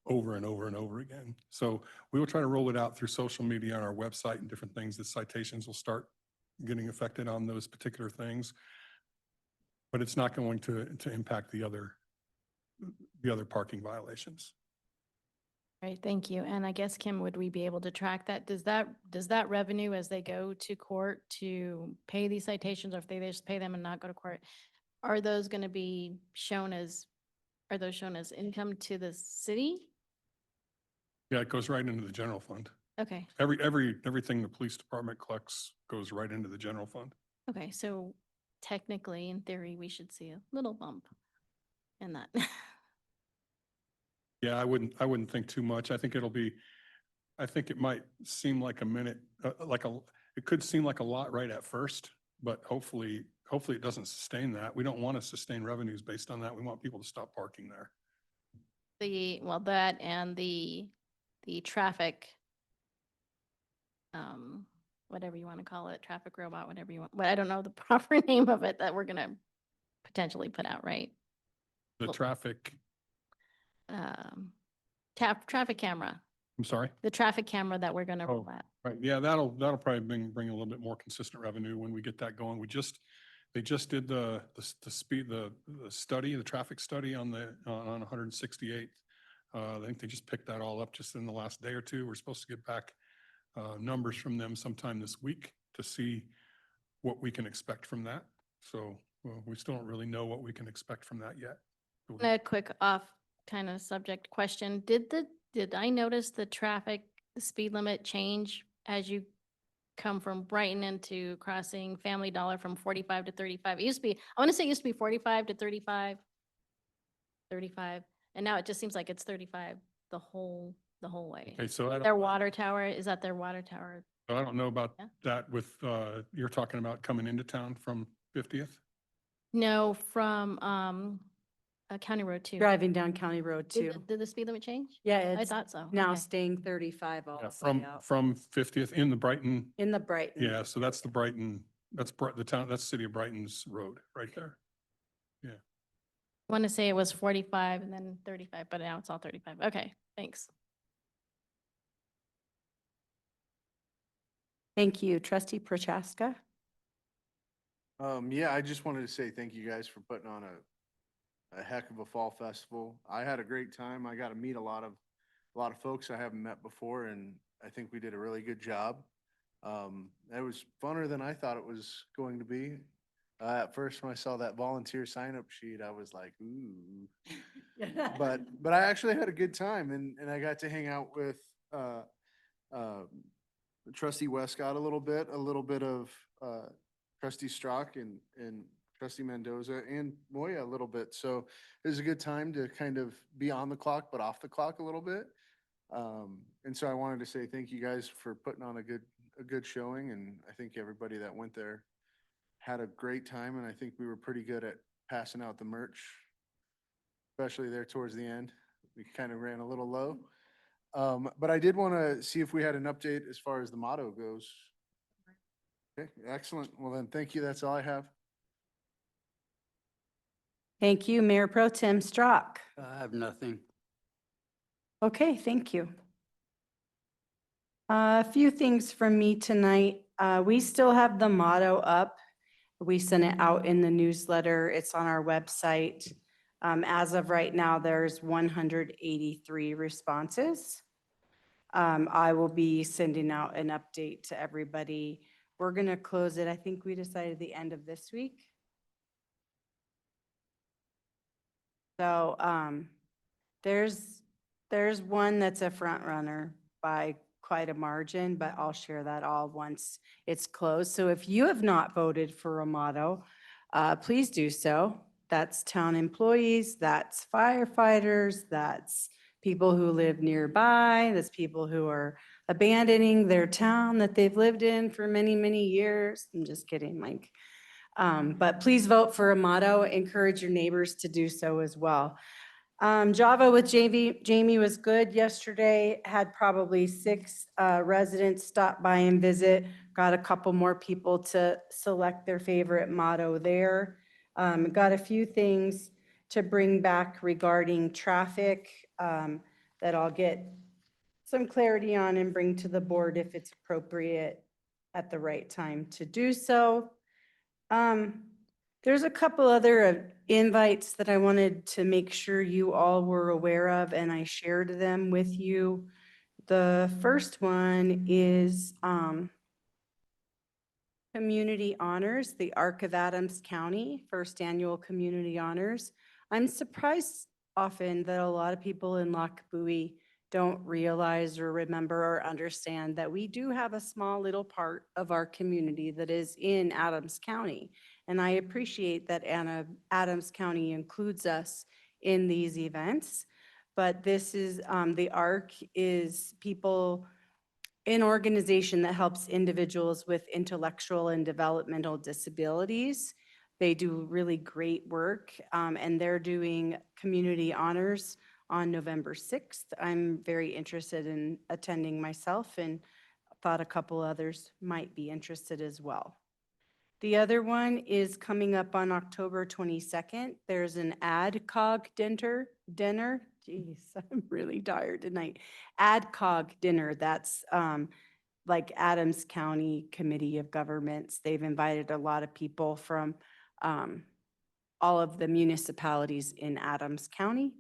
over and over and over again. So we will try to roll it out through social media on our website and different things. The citations will start getting affected on those particular things, but it's not going to impact the other parking violations. Right, thank you. And I guess, Kim, would we be able to track that? Does that revenue as they go to court to pay these citations, or if they just pay them and not go to court, are those going to be shown as, are those shown as income to the city? Yeah, it goes right into the general fund. Okay, Everything the police department collects goes right into the general fund. okay, so technically, in theory, we should see a little bump in that. Yeah, I wouldn't think too much. I think it might seem like a minute, it could seem like a lot right at first, but hopefully it doesn't sustain that. We don't want to sustain revenues based on that. We want people to stop parking there. That and the traffic, whatever you want to call it, traffic robot, whatever you want, but I don't know the proper name of it that we're gonna potentially put out, right? The traffic, Traffic camera, I'm sorry? the traffic camera that we're gonna roll out. Right, yeah, that'll probably bring a little bit more consistent revenue when we get that going. They just did the study, the traffic study on 168th. I think they just picked that all up just in the last day or two. We're supposed to get back numbers from them sometime this week to see what we can expect from that. So we still don't really know what we can expect from that yet. A quick off kind of subject question. Did I notice the speed limit change as you come from Brighton into crossing Family Dollar from 45 to 35? It used to be, I want to say it used to be 45 to 35, and now it just seems like it's 35 the whole way. Okay, so Their water tower, is that their water tower? I don't know about Yeah. that with, you're talking about coming into town from 50th? No, from County Road 2. Driving down County Road Did 2. did the speed limit change? Yeah, I it's thought so. now Okay. staying 35 all Yeah, the way out. from 50th in the Brighton, In the Brighton. yeah, so that's the Brighton, that's the town, that's City of Brighton's road right there. I want to say it was 45 and then 35, but now it's all 35. Okay, thanks. Thank you. Trustee Prochaska? Yeah, I just wanted to say thank you guys for putting on a heck of a fall festival. I had a great time. I got to meet a lot of folks I haven't met before, and I think we did a really good job. It was funner than I thought it was going to be. At first, when I saw that volunteer sign-up sheet, I was like, ooh. But I actually had a good time, and I got to hang out with Trustee Westcott a little bit of Trustee Strock and Trustee Mendoza and Moya a little bit. So it was a good time to kind of be on the clock, but off the clock a little bit. And so I wanted to say thank you guys for putting on a good showing, and I think everybody that went there had a great time, and I think we were pretty good at passing out the merch, especially there towards the end. We kind of ran a little low. But I did want to see if we had an update as far as the motto goes. Okay, excellent. Well then, thank you. That's all I have. Thank you, Mayor Pro Tem Strock. I have nothing. Okay, thank you. A few things from me tonight. We still have the motto up. We sent it out in the newsletter. It's on our website. As of right now, there's 183 responses. I will be sending out an update to everybody. We're going to close it. I think we decided the end of this week. So there's one that's a front runner by quite a margin, but I'll share that all once it's closed. So if you have not voted for a motto, please do so. That's town employees, that's firefighters, that's people who live nearby, that's people who are abandoning their town that they've lived in for many, many years. I'm just kidding, Mike. But please vote for a motto. Encourage your neighbors to do so as well. Java with Jamie was good yesterday. Had probably 6 residents stop by and visit. Got a couple more people to select their favorite motto there. Got a few things to bring back regarding traffic that I'll get some clarity on and bring to the board if it's appropriate at the right time to do so. There's a couple other invites that I wanted to make sure you all were aware of, and I shared them with you. The first one is Community Honors, the Arc of Adams County, first annual Community Honors. I'm surprised often that a lot of people in Loch Bowie don't realize or remember or understand that we do have a small little part of our community that is in Adams County. And I appreciate that Adams County includes us in these events. But this is, the ARC is people, an organization that helps individuals with intellectual and developmental disabilities. They do really great work, and they're doing community honors on November 6th. I'm very interested in attending myself and thought a couple others might be interested as well. The other one is coming up on October 22nd. There's an ADCOG dinner. Geez, I'm really tired tonight. ADCOG dinner. That's like Adams County Committee of Governments. They've invited a lot of people from all of the municipalities in Adams County.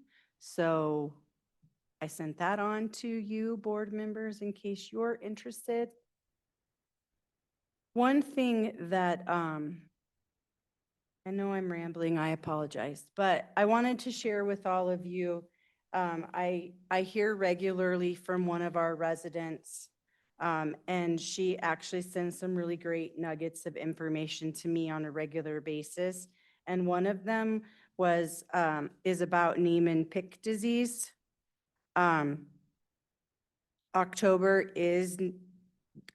So I sent that on to you, board members, in case you're interested. One thing that, I know I'm rambling, I apologize, but I wanted to share with all of you, I hear regularly from one of our residents, and she actually sends some really great nuggets of information to me on a regular basis. And one of them was, is about Niemann-Pick disease. October is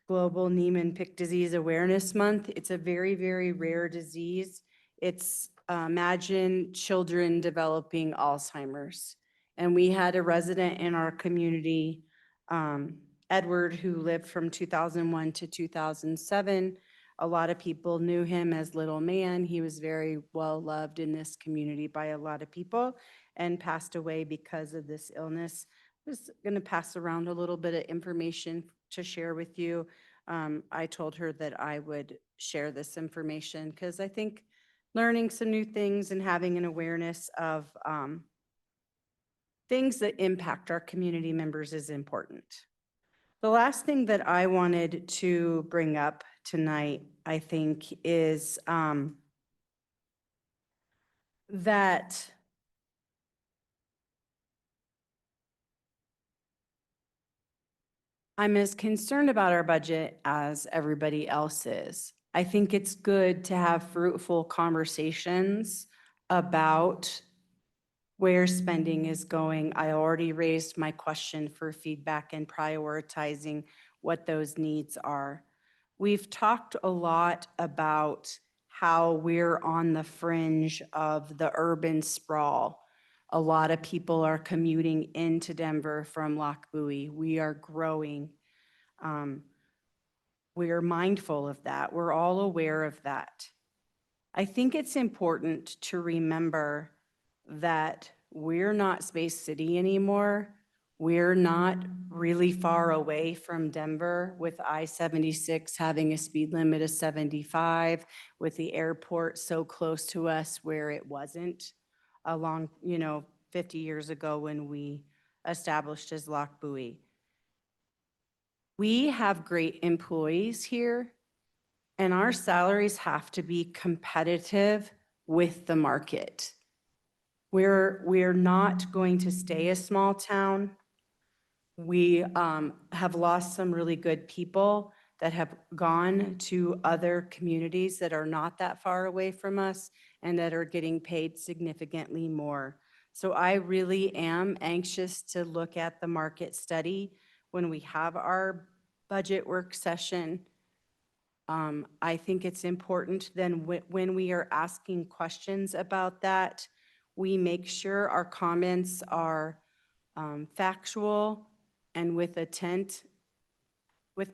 Global Niemann-Pick Disease Awareness Month. It's a very, very rare disease. It's, imagine children developing Alzheimer's. And we had a resident in our community, Edward, who lived from 2001 to 2007. A lot of people knew him as Little Man. He was very well loved in this community by a lot of people and passed away because of this illness. I'm just going to pass around a little bit of information to share with you. I told her that I would share this information because I think learning some new things and having an awareness of things that impact our community members is important. The last thing that I wanted to bring up tonight, I think, is that I'm as concerned about our budget as everybody else is. I think it's good to have fruitful conversations about where spending is going. I already raised my question for feedback and prioritizing what those needs are. We've talked a lot about how we're on the fringe of the urban sprawl. A lot of people are commuting into Denver from Lochbuie. We are growing. We are mindful of that. We're all aware of that. I think it's important to remember that we're not Space City anymore. We're not really far away from Denver with I-76 having a speed limit of 75, with the airport so close to us where it wasn't along, 50 years ago when we established as Lochbuie. We have great employees here, and our salaries have to be competitive with the market. We're not going to stay a small town. We have lost some really good people that have gone to other communities that are not that far away from us and that are getting paid significantly more. So I really am anxious to look at the market study when we have our budget work session. I think it's important then when we are asking questions about that, we make sure our comments are factual and with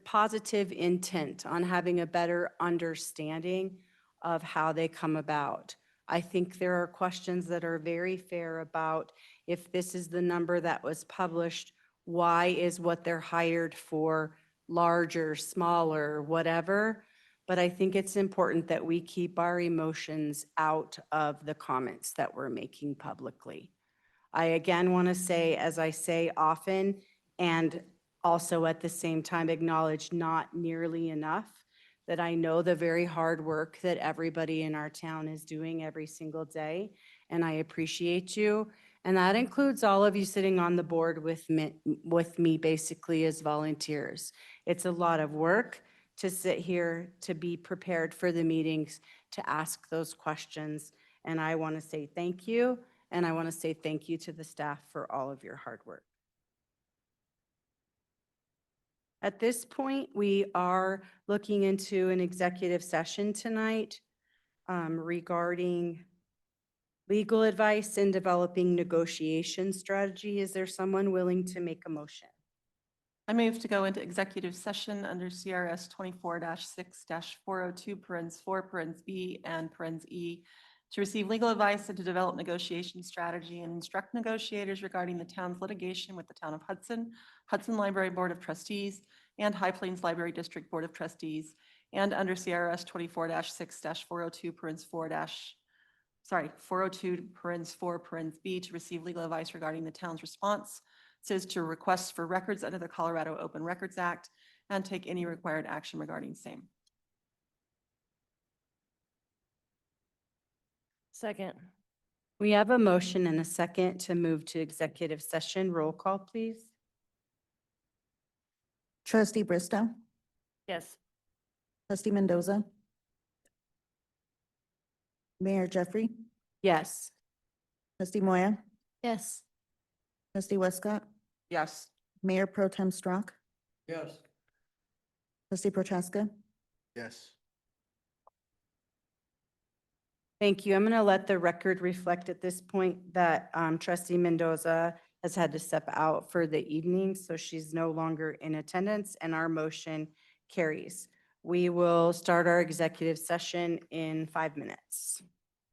positive intent on having a better understanding of how they come about. I think there are questions that are very fair about if this is the number that was published, why is what they're hired for larger, smaller, whatever. But I think it's important that we keep our emotions out of the comments that we're making publicly. I again want to say, as I say often, and also at the same time acknowledge not nearly enough, that I know the very hard work that everybody in our town is doing every single day, and I appreciate you. And that includes all of you sitting on the board with me basically as volunteers. It's a lot of work to sit here, to be prepared for the meetings, to ask those questions. And I want to say thank you, and I want to say thank you to the staff for all of your hard work. At this point, we are looking into an executive session tonight regarding legal advice and developing negotiation strategy. Is there someone willing to make a motion? I move to go into executive session under CRS 24-6-402, parens 4, parens B, and parens E, to receive legal advice and to develop negotiation strategy and instruct negotiators regarding the town's litigation with the Town of Hudson, Hudson Library Board of Trustees, and High Plains Library District Board of Trustees, and under CRS 24-6-402, parens 402, parens 4, parens B, to receive legal advice regarding the town's response to requests for records under the Colorado Open Records Act, and take any required action regarding same. Second. We have a motion and a second to move to executive session. Roll call, please. Trustee Bristow, Yes. trustee Mendoza, Mayor Jeffrey, Yes. trustee Moya, Yes. trustee Westcott, Yes. Mayor Pro Tem Strock, Yes. trustee Prochaska. Yes. Thank you. I'm going to let the record reflect at this point that trustee Mendoza has had to step out for the evening, so she's no longer in attendance, and our motion carries. We will start our executive session in 5 minutes.